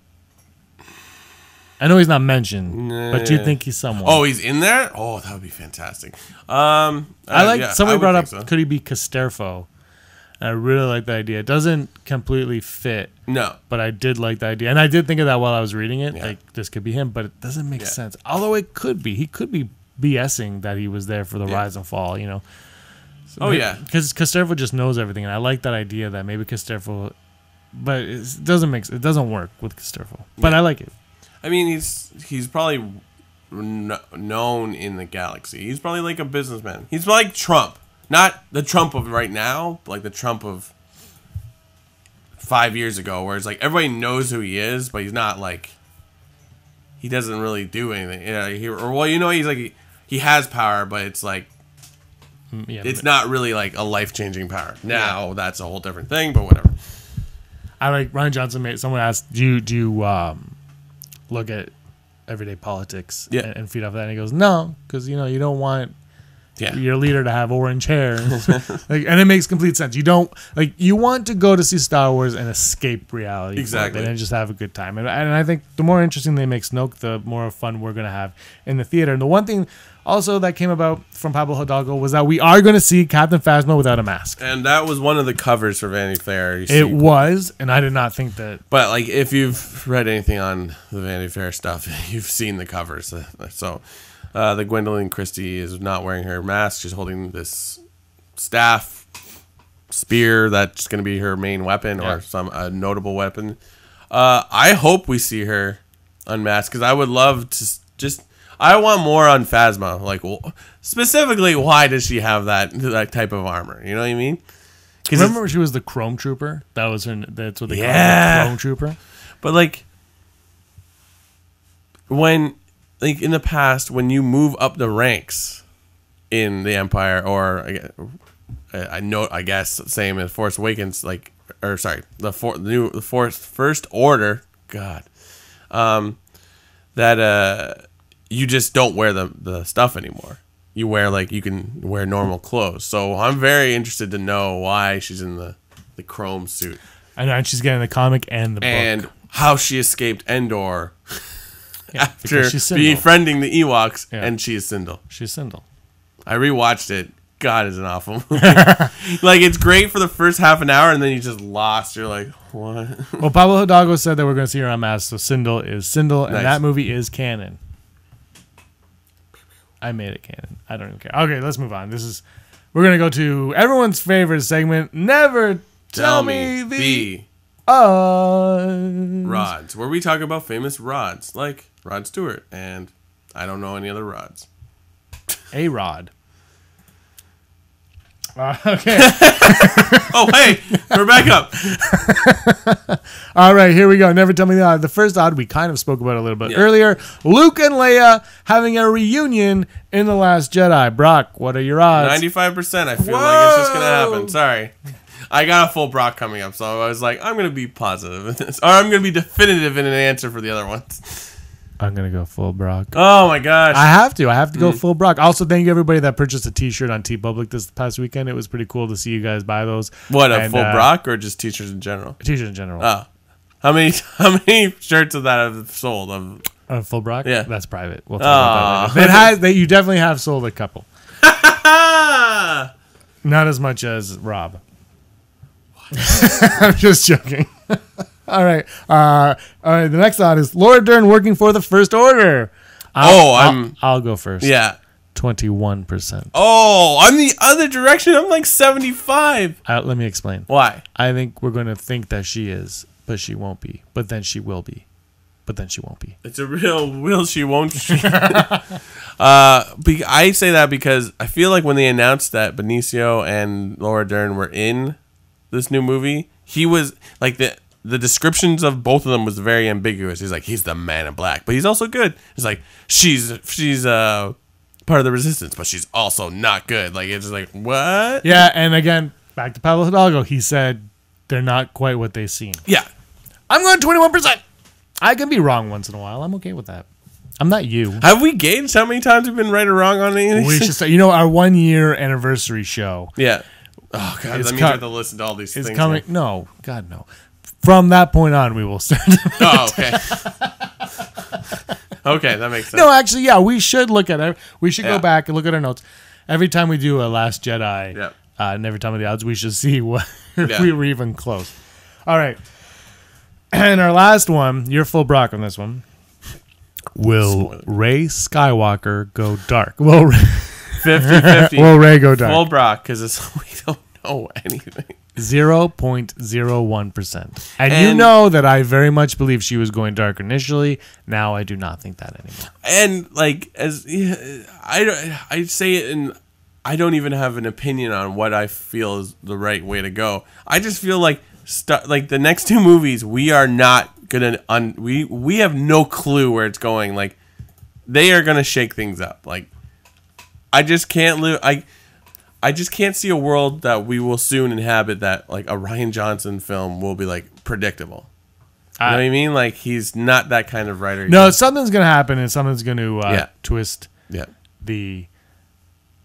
I know he's not mentioned, but you think he's someone. Oh, he's in there? Oh, that would be fantastic. Somebody brought up, could he be Casterfo? And I really like the idea. It doesn't completely fit. No. But I did like the idea. And I did think of that while I was reading it. Yeah. Like, this could be him, but it doesn't make sense. Although it could be. He could be BSing that he was there for the rise and fall, you know. So because Casterfo just knows everything. And I like that idea that maybe Casterfo... But it doesn't work with Casterfo. But I like it. I mean, he's probably known in the galaxy. He's probably like a businessman. He's like Trump. Not the Trump of right now, but like the Trump of 5 years ago, where it's like everybody knows who he is, but he's not like he doesn't really do anything. He's like he has power, but it's like it's not really like a life-changing power. Now that's a whole different thing, but whatever. I like Ryan Johnson. Someone asked, "Do you look at everyday politics and feed off that?" And he goes, "No, because you don't want." Yeah. Your leader to have orange hair, and it makes complete sense. You don't you want to go to see Star Wars and escape reality, exactly, and just have a good time. And I think the more interesting they make Snoke, the more fun we're gonna have in the theater. And the one thing also that came about from Pablo Hidalgo was that we are gonna see Captain Phasma without a mask, and that was one of the covers for Vanity Fair. It was, and I did not think that. But like, if you've read anything on the Vanity Fair stuff, you've seen the covers, so. The Gwendolyn Christie is not wearing her mask. She's holding this staff, spear that's going to be her main weapon or some notable weapon. I hope we see her unmasked because I would love to I want more on Phasma. Like, specifically, why does she have that type of armor? You know what I mean? Remember she was the Chrome Trooper? That's what they call her, the Chrome Trooper. But like when... Like in the past, when you move up the ranks in the Empire, or I guess same as Force Awakens, the First Order, God, that you just don't wear the stuff anymore. You wear you can wear normal clothes. So I'm very interested to know why she's in the chrome suit. I know, and she's getting the comic and the book, and how she escaped Endor. After befriending the Ewoks, and she is Sindel. She's Sindel. I rewatched it. God, it's an awful movie. It's great for the first half an hour, and then you just lost. You're like, what? Well, Pablo Hidalgo said that we're going to see her unmasked, so Sindel is Sindel, and that movie is canon. I made it canon. I don't even care. Okay, let's move on. We're going to go to everyone's favorite segment, Never Tell Me the Rods, where we talk about famous rods, like Rod Stewart, and I don't know any other rods. A rod. Okay. Oh, hey, we're back up. All right, here we go. Never Tell Me the Odd. The first odd we kind of spoke about a little bit earlier. Luke and Leia having a reunion in The Last Jedi. Brock, what are your odds? 95%. I feel like it's just going to happen. Sorry. I got a full Brock coming up, so I was like, I'm going to be positive in this. Or I'm going to be definitive in an answer for the other ones. I'm going to go full Brock. Oh, my gosh. I have to go full Brock. Also, thank you, everybody that purchased a t-shirt on TeePublic this past weekend. It was pretty cool to see you guys buy those. What, a full Brock or just t-shirts in general? T-shirts in general. Oh. How many shirts of that have sold? Full Brock? Yeah. That's private. We'll talk about that later. You definitely have sold a couple. Not as much as Rob. I'm just joking. All right. All right. The next thought is Laura Dern working for the First Order. I'll go first. Yeah. 21%. Oh, I'm the other direction. I'm like 75. Let me explain. Why? I think we're going to think that she is, but she won't be. But then she will be. But then she won't be. It's a real will she, won't she? I say that because I feel like when they announced that Benicio and Laura Dern were in this new movie, he was like the descriptions of both of them was very ambiguous. He's like, he's the man in black, but he's also good. He's like, she's part of the resistance, but she's also not good. Like, it's like, what? Yeah, and again, back to Pablo Hidalgo, he said they're not quite what they seem. Yeah. I'm going 21%. I can be wrong once in a while. I'm okay with that. I'm not you. Have we gauged how many times we've been right or wrong on anything? We should say, our 1 year anniversary show. Yeah. Oh, God, that means I have to listen to all these things. It's coming. Yeah. No, God, no. From that point on, we will start. Oh, okay. Okay, that makes sense. No, actually, yeah, we should look at it. We should go back and look at our notes. Every time we do a Last Jedi, and every time of the odds, we should see if we were even close. All right. And our last one, you're full Brock on this one. Will Rey Skywalker go dark? Will 50-50. Will Rey go dark? Full Brock, because we don't know anything. 0.01%. And you know that I very much believe she was going dark initially. Now I do not think that anymore. And like I say it, and I don't even have an opinion on what I feel is the right way to go. I just feel like the next two movies, we are not gonna we have no clue where it's going. Like, they are gonna shake things up. Like, I just can't live. I just can't see a world that we will soon inhabit that like a Rian Johnson film will be like predictable. You know what I mean? Like, he's not that kind of writer. No, something's gonna happen, and something's gonna twist the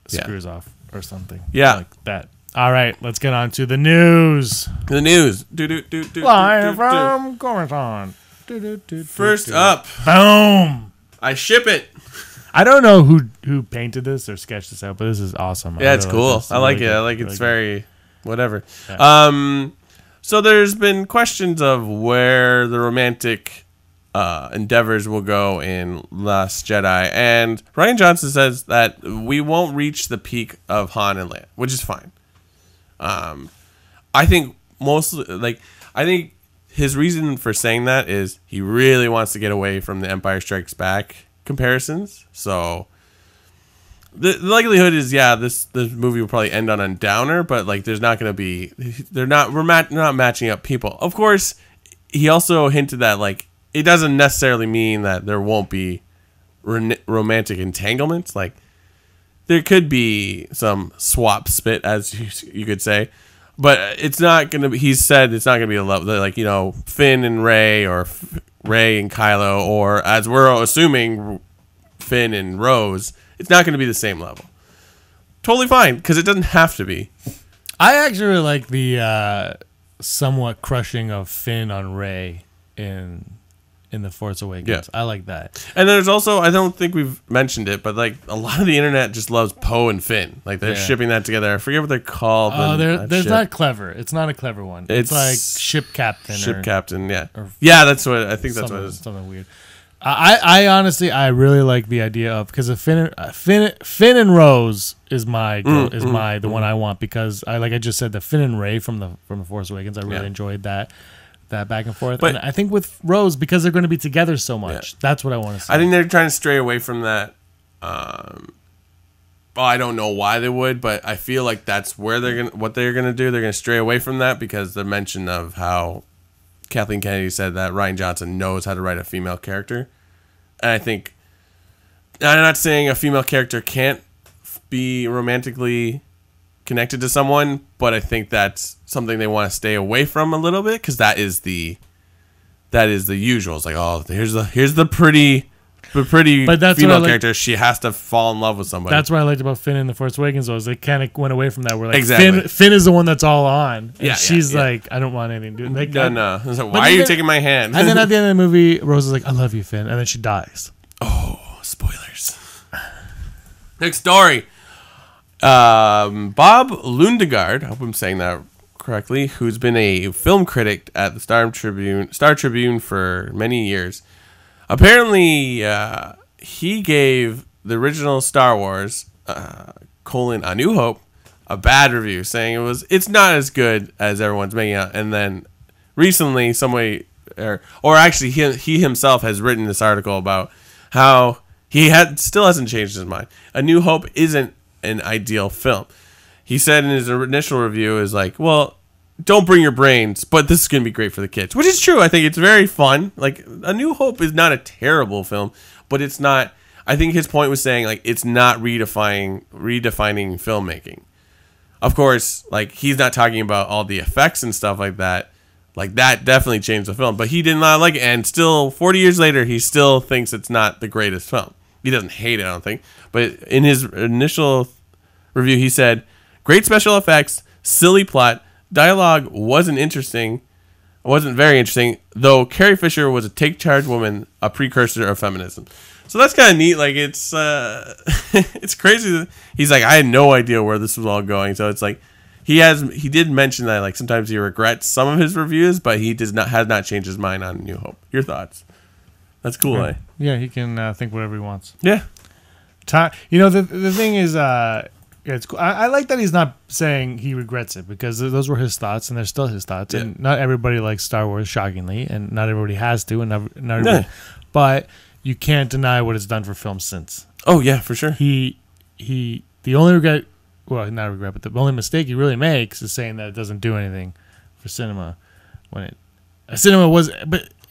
screws off or something. Yeah, like that. All right, let's get on to the news. The news. Live from Coruscant. First up. Boom. I ship it. I don't know who painted this or sketched this out, but this is awesome. Yeah, it's cool. I like it. I like it's very whatever. Yeah. So there's been questions of where the romantic endeavors will go in Last Jedi, and Rian Johnson says that we won't reach the peak of Han and Leia, which is fine. I think his reason for saying that is he really wants to get away from the Empire Strikes Back comparisons. So the likelihood is, this movie will probably end on a downer, but like we're not matching up people. Of course, he also hinted that like it doesn't necessarily mean that there won't be romantic entanglements. Like, there could be some swap spit, as you could say, but it's not going to be, he said it's not going to be a level like, Finn and Rey, or Rey and Kylo, or as we're assuming Finn and Rose. It's not going to be the same level. Totally fine, because it doesn't have to be. I actually really like the somewhat crushing of Finn on Rey in The Force Awakens. Yeah. I like that. And there's also, I don't think we've mentioned it, but like a lot of the internet just loves Poe and Finn. Like, they're shipping that together. I forget what they're called. Oh, there's not clever. It's not a clever one. It's like ship captain. Captain, yeah. Yeah, that's what I think. That's what it is. Something weird. I honestly, I really like the idea of, because Finn and Rose is the one I want, because I just said, the Finn and Rey from the Force Awakens. I really enjoyed that back and forth. But and I think with Rose, because they're going to be together so much, that's what I want to see. I think they're trying to stray away from that. I don't know why they would, but I feel like that's where what they're gonna do. They're gonna stray away from that, because the mention of how Kathleen Kennedy said that Rian Johnson knows how to write a female character. And I think, I'm not saying a female character can't be romantically connected to someone, but I think that's something they want to stay away from a little bit, because that is the usual. It's like, oh, here's the pretty female character. She has to fall in love with somebody. That's what I liked about Finn in The Force Awakens, was they kind of went away from that. Where like Finn is the one that's all on, and she's like, I don't want anything to do. Like, no. Like, why are you taking my hand? And then at the end of the movie, Rose is like, I love you, Finn, and then she dies. Oh, spoilers. Next story. Bob Lundegard, I hope I'm saying that correctly, who's been a film critic at the Star Tribune for many years. Apparently, he gave the original Star Wars, A New Hope, a bad review, saying it's not as good as everyone's making out. And then recently, or actually he himself has written this article about how he still hasn't changed his mind. A New Hope isn't an ideal film. He said in his initial review is like, well, don't bring your brains, but this is going to be great for the kids, which is true. I think it's very fun. Like, A New Hope is not a terrible film, but it's not. I think his point was saying like it's not redefining filmmaking. Of course, like he's not talking about all the effects and stuff like that. Like that definitely changed the film, but he did not like it, and still 40 years later, he still thinks it's not the greatest film. He doesn't hate it, I don't think, but in his initial review, he said, "Great special effects, silly plot, dialogue wasn't very interesting, though Carrie Fisher was a take-charge woman, a precursor of feminism." So that's kind of neat. Like it's it's crazy. He's like, I had no idea where this was all going. So it's like he did mention that like sometimes he regrets some of his reviews, but he has not changed his mind on New Hope. Your thoughts? That's cool, eh? Yeah, he can think whatever he wants. Yeah. The thing is, it's cool. I like that he's not saying he regrets it, because those were his thoughts and they're still his thoughts. Yeah. And not everybody likes Star Wars, shockingly, and not everybody has to, and not everybody, but you can't deny what it's done for film since. Oh yeah, for sure. The only regret, well, not regret, but the only mistake he really makes is saying that it doesn't do anything for cinema, but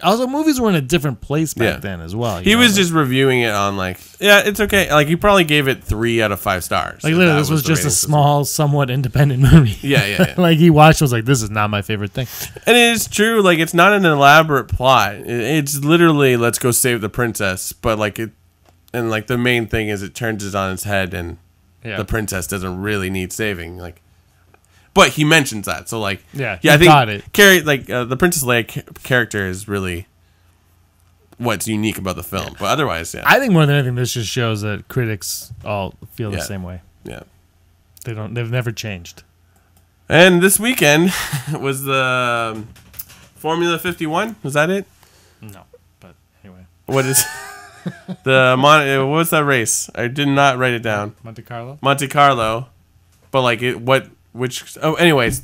also movies were in a different place back then as well. He was just reviewing it on like, yeah, it's okay. Like he probably gave it 3 out of 5 stars. Like literally, this was just a small, somewhat independent movie. Yeah. Like he watched, was like, this is not my favorite thing. And it is true. Like it's not an elaborate plot. It's literally let's go save the princess. But like and like the main thing is it turns it on its head, and the princess doesn't really need saving. Like. But he mentions that, so like, I think got it. Carrie, like the Princess Leia character is really what's unique about the film. But otherwise, I think more than anything, this just shows that critics all feel the same way. Yeah, they've never changed. And this weekend was the Formula 51. Was that it? No, but anyway, what is what was that race? I did not write it down. Monte Carlo, but like anyways,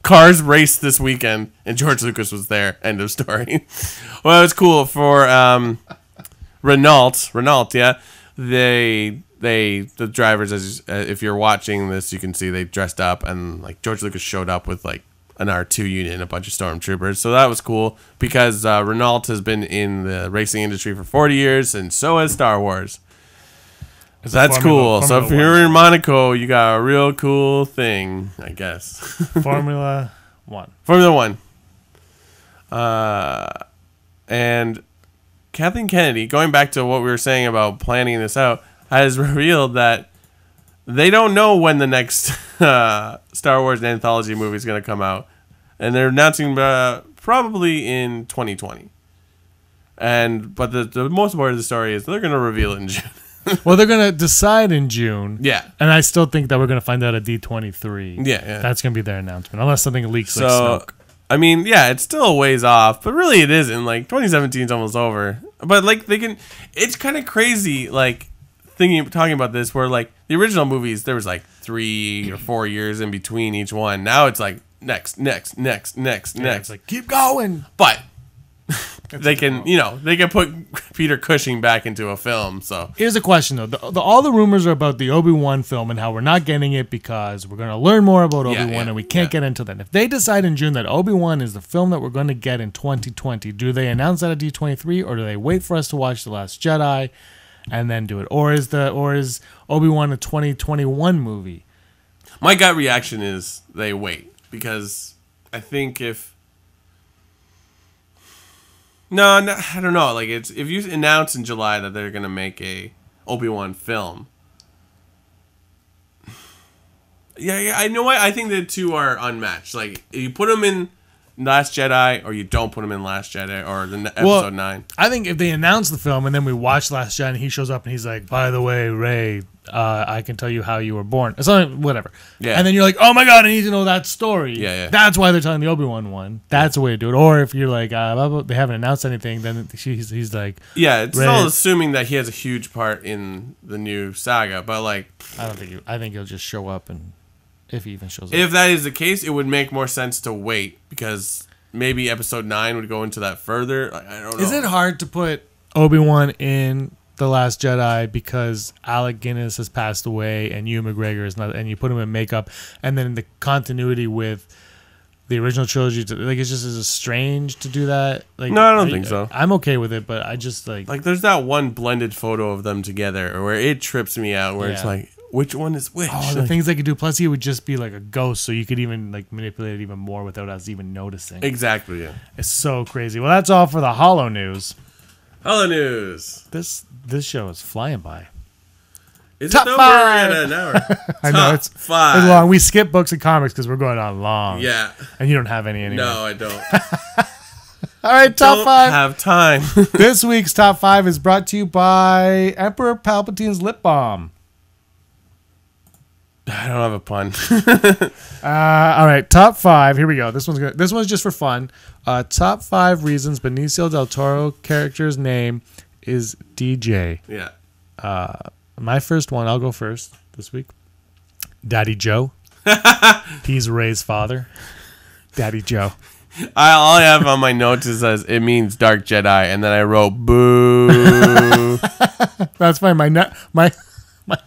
cars raced this weekend, and George Lucas was there. End of story. Well, it was cool for Renault. Yeah, the drivers, if you're watching this, you can see they dressed up, and like George Lucas showed up with like an R2 unit and a bunch of stormtroopers. So that was cool because Renault has been in the racing industry for 40 years, and so has Star Wars. That's cool. So if you're in Monaco, you got a real cool thing, I guess. Formula 1. And Kathleen Kennedy, going back to what we were saying about planning this out, has revealed that they don't know when the next Star Wars anthology movie is going to come out. And they're announcing probably in 2020. But the most part of the story is they're going to reveal it in June. Well, they're going to decide in June. Yeah. And I still think that we're going to find out at D23. Yeah. That's going to be their announcement, unless something leaks like Snoke. I mean, yeah, it's still a ways off, but really it isn't. Like, 2017 is almost over. But, like, it's kind of crazy, like, talking about this, where, like, the original movies, there was, like, 3 or 4 years in between each one. Now it's, like, next. It's like, keep going. But they can put Peter Cushing back into a film. So here's the question, though: all the rumors are about the Obi-Wan film and how we're not getting it because we're going to learn more about Obi-Wan and we can't get into that. If they decide in June that Obi-Wan is the film that we're going to get in 2020, do they announce that at D23, or do they wait for us to watch The Last Jedi and then do it, or is Obi-Wan a 2021 movie? My gut reaction is they wait, because I think No, I don't know. Like, if you announce in July that they're gonna make a Obi-Wan film, yeah, I know what I think the two are unmatched. Like, you put them in Last Jedi, or you don't put him in Last Jedi, or episode 9. I think if they announce the film and then we watch Last Jedi and he shows up and he's like, by the way, Rey, I can tell you how you were born. Something, whatever. Yeah. And then you're like, oh my God, I need to know that story. Yeah. That's why they're telling the Obi-Wan one. That's the way to do it. Or if you're like, they haven't announced anything, then he's like, yeah, it's all assuming that he has a huge part in the new saga. But like, I think he'll just show up, and if he even shows up. If that is the case, it would make more sense to wait, because maybe episode 9 would go into that further. Like, I don't know. Is it hard to put Obi-Wan in The Last Jedi because Alec Guinness has passed away and Ewan McGregor is not, and you put him in makeup, and then the continuity with the original trilogy, it's just as strange to do that? Like, no, I don't think so. I'm okay with it, but I just like there's that one blended photo of them together where it trips me out, where it's like, which one is which? Oh, the things they could do. Plus, he would just be like a ghost, so you could even like manipulate it even more without us even noticing. Exactly. Yeah. It's so crazy. Well, that's all for the Holo News. Holo News. This show is flying by. Is Top it 5? We're at an hour. I know it's 5. It's long. We skip books and comics because we're going on long. Yeah. And you don't have any anymore. No, I don't. All right, top 5. Have time. This week's top 5 is brought to you by Emperor Palpatine's lip balm. I don't have a pun. All right, top 5. Here we go. This one's just for fun. Top 5 reasons Benicio del Toro character's name is DJ. Yeah. My first one, I'll go first this week. Daddy Joe. He's Rey's father. Daddy Joe. All I have on my notes is says it means Dark Jedi, and then I wrote boo. That's fine. My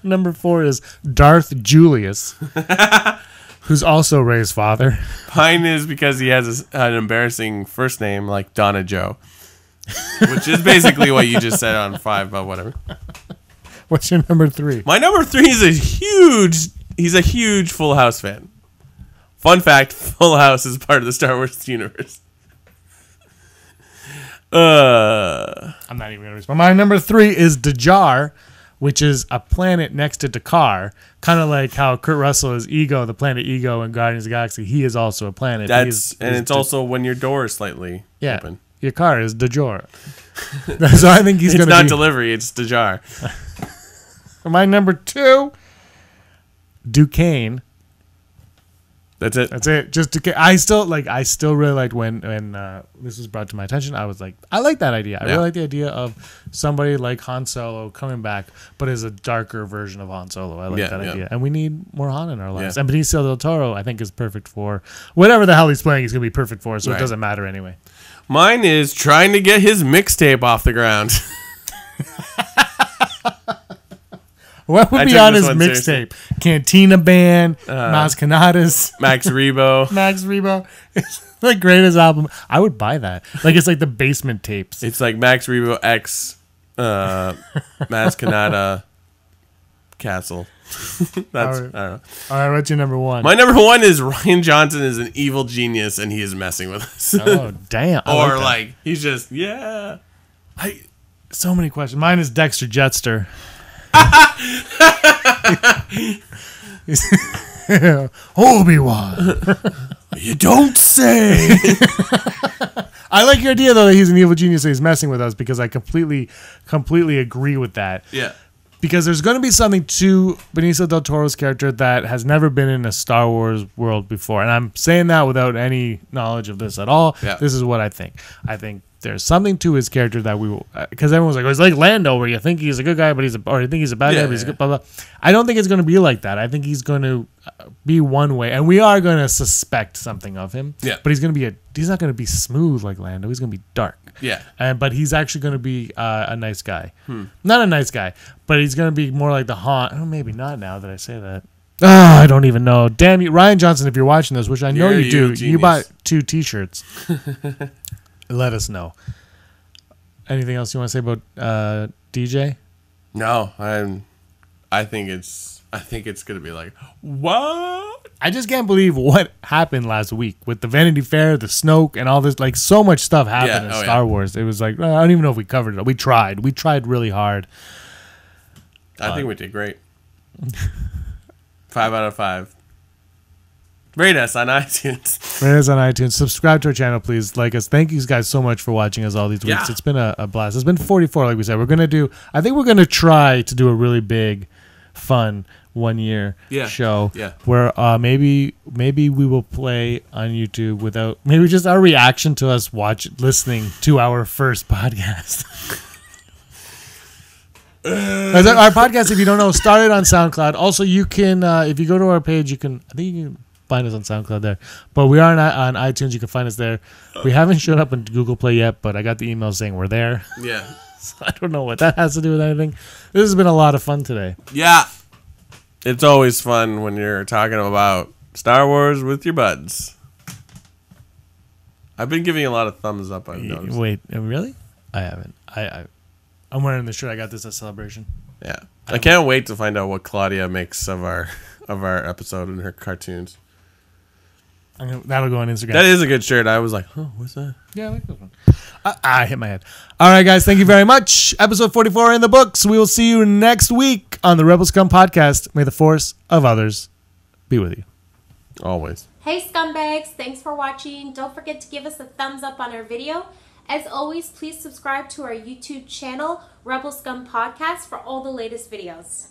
number 4 is Darth Julius, who's also Rey's father. Mine is because he has an embarrassing first name like Donna Joe, which is basically what you just said on 5, but whatever. What's your number 3? My number 3 is he's a huge Full House fan. Fun fact, Full House is part of the Star Wars universe. I'm not even going to respond. My number 3 is Dajar, which is a planet next to Dakar. Kind of like how Kurt Russell is Ego, the planet Ego in Guardians of the Galaxy. He is also a planet. It's also when your door is slightly open. Your car is Dajar. So I think he's going to be... It's not delivery, it's Dajar. My number 2, Duquesne. That's it. That's it. Just Duquesne. I still really liked when this was brought to my attention. I was like, I like that idea. I really like the idea of somebody like Han Solo coming back, but as a darker version of Han Solo. I like that idea. And we need more Han in our lives. And Benicio del Toro, I think, is perfect for whatever the hell he's playing. He's going to be perfect for, so it doesn't matter anyway. Mine is trying to get his mixtape off the ground. What would be on his mixtape? Cantina Band, Mas Canadas, Max Rebo. Max Rebo. It's the greatest album. I would buy that. Like, it's like the basement tapes. It's like Max Rebo X, Mas Canada, Castle. That's, right. I don't know. All right, what's your number 1? My number 1 is Rian Johnson is an evil genius and he is messing with us. Oh, damn. Or like he's just, so many questions. Mine is Dexter Jetster. Obi-Wan. You don't say. I like your idea though that he's an evil genius and he's messing with us, because I completely agree with that. Yeah. Because there's going to be something to Benicio del Toro's character that has never been in a Star Wars world before. And I'm saying that without any knowledge of this at all. Yeah. This is what I think. I think there's something to his character that we will... Because everyone's like, oh, it's like Lando, where you think he's a good guy, but you think he's a bad guy, but he's a good... Blah, blah. I don't think it's going to be like that. I think he's going to be one way. And we are going to suspect something of him. Yeah. But he's going to be he's not going to be smooth like Lando. He's going to be dark. Yeah. But he's actually going to be a nice guy. Not a nice guy, but he's going to be more like the Han. Oh, maybe not now that I say that. Oh, I don't even know. Damn you. Rian Johnson, if you're watching this, which I know you do, you bought 2 t-shirts. Let us know. Anything else you want to say about DJ? No, I think it's going to be like, what? I just can't believe what happened last week with the Vanity Fair, the Snoke, and all this. Like, so much stuff happened in Star Wars. It was like, I don't even know if we covered it. We tried really hard. I think we did great. 5 out of 5. Rate us on iTunes. Rate us on iTunes. Subscribe to our channel, please. Like us. Thank you guys so much for watching us all these weeks. It's been a blast. It's been 44, like we said. I think we're gonna try to do a really big, fun 1 year show. Yeah. Where maybe we will play on YouTube without maybe just our reaction to us listening to our first podcast. Our podcast, if you don't know, started on SoundCloud. Also, you can if you go to our page, I think you can find us on SoundCloud there. But we are on iTunes. You can find us there. We haven't showed up on Google Play yet, but I got the email saying we're there. Yeah. So I don't know what that has to do with anything. This has been a lot of fun today. Yeah. It's always fun when you're talking about Star Wars with your buds. I've been giving a lot of thumbs up, I've noticed. Wait, really? I haven't. I'm wearing this shirt. I got this at Celebration. Yeah. I can't wait to find out what Claudia makes of our episode and her cartoons. That'll go on Instagram. That is a good shirt. I was like, oh, what's that? Yeah, I like this one. I hit my head. All right, guys. Thank you very much. Episode 44 in the books. We will see you next week on the Rebel Scum podcast. May the force of others be with you. Always. Hey, scumbags. Thanks for watching. Don't forget to give us a thumbs up on our video. As always, please subscribe to our YouTube channel, Rebel Scum Podcast, for all the latest videos.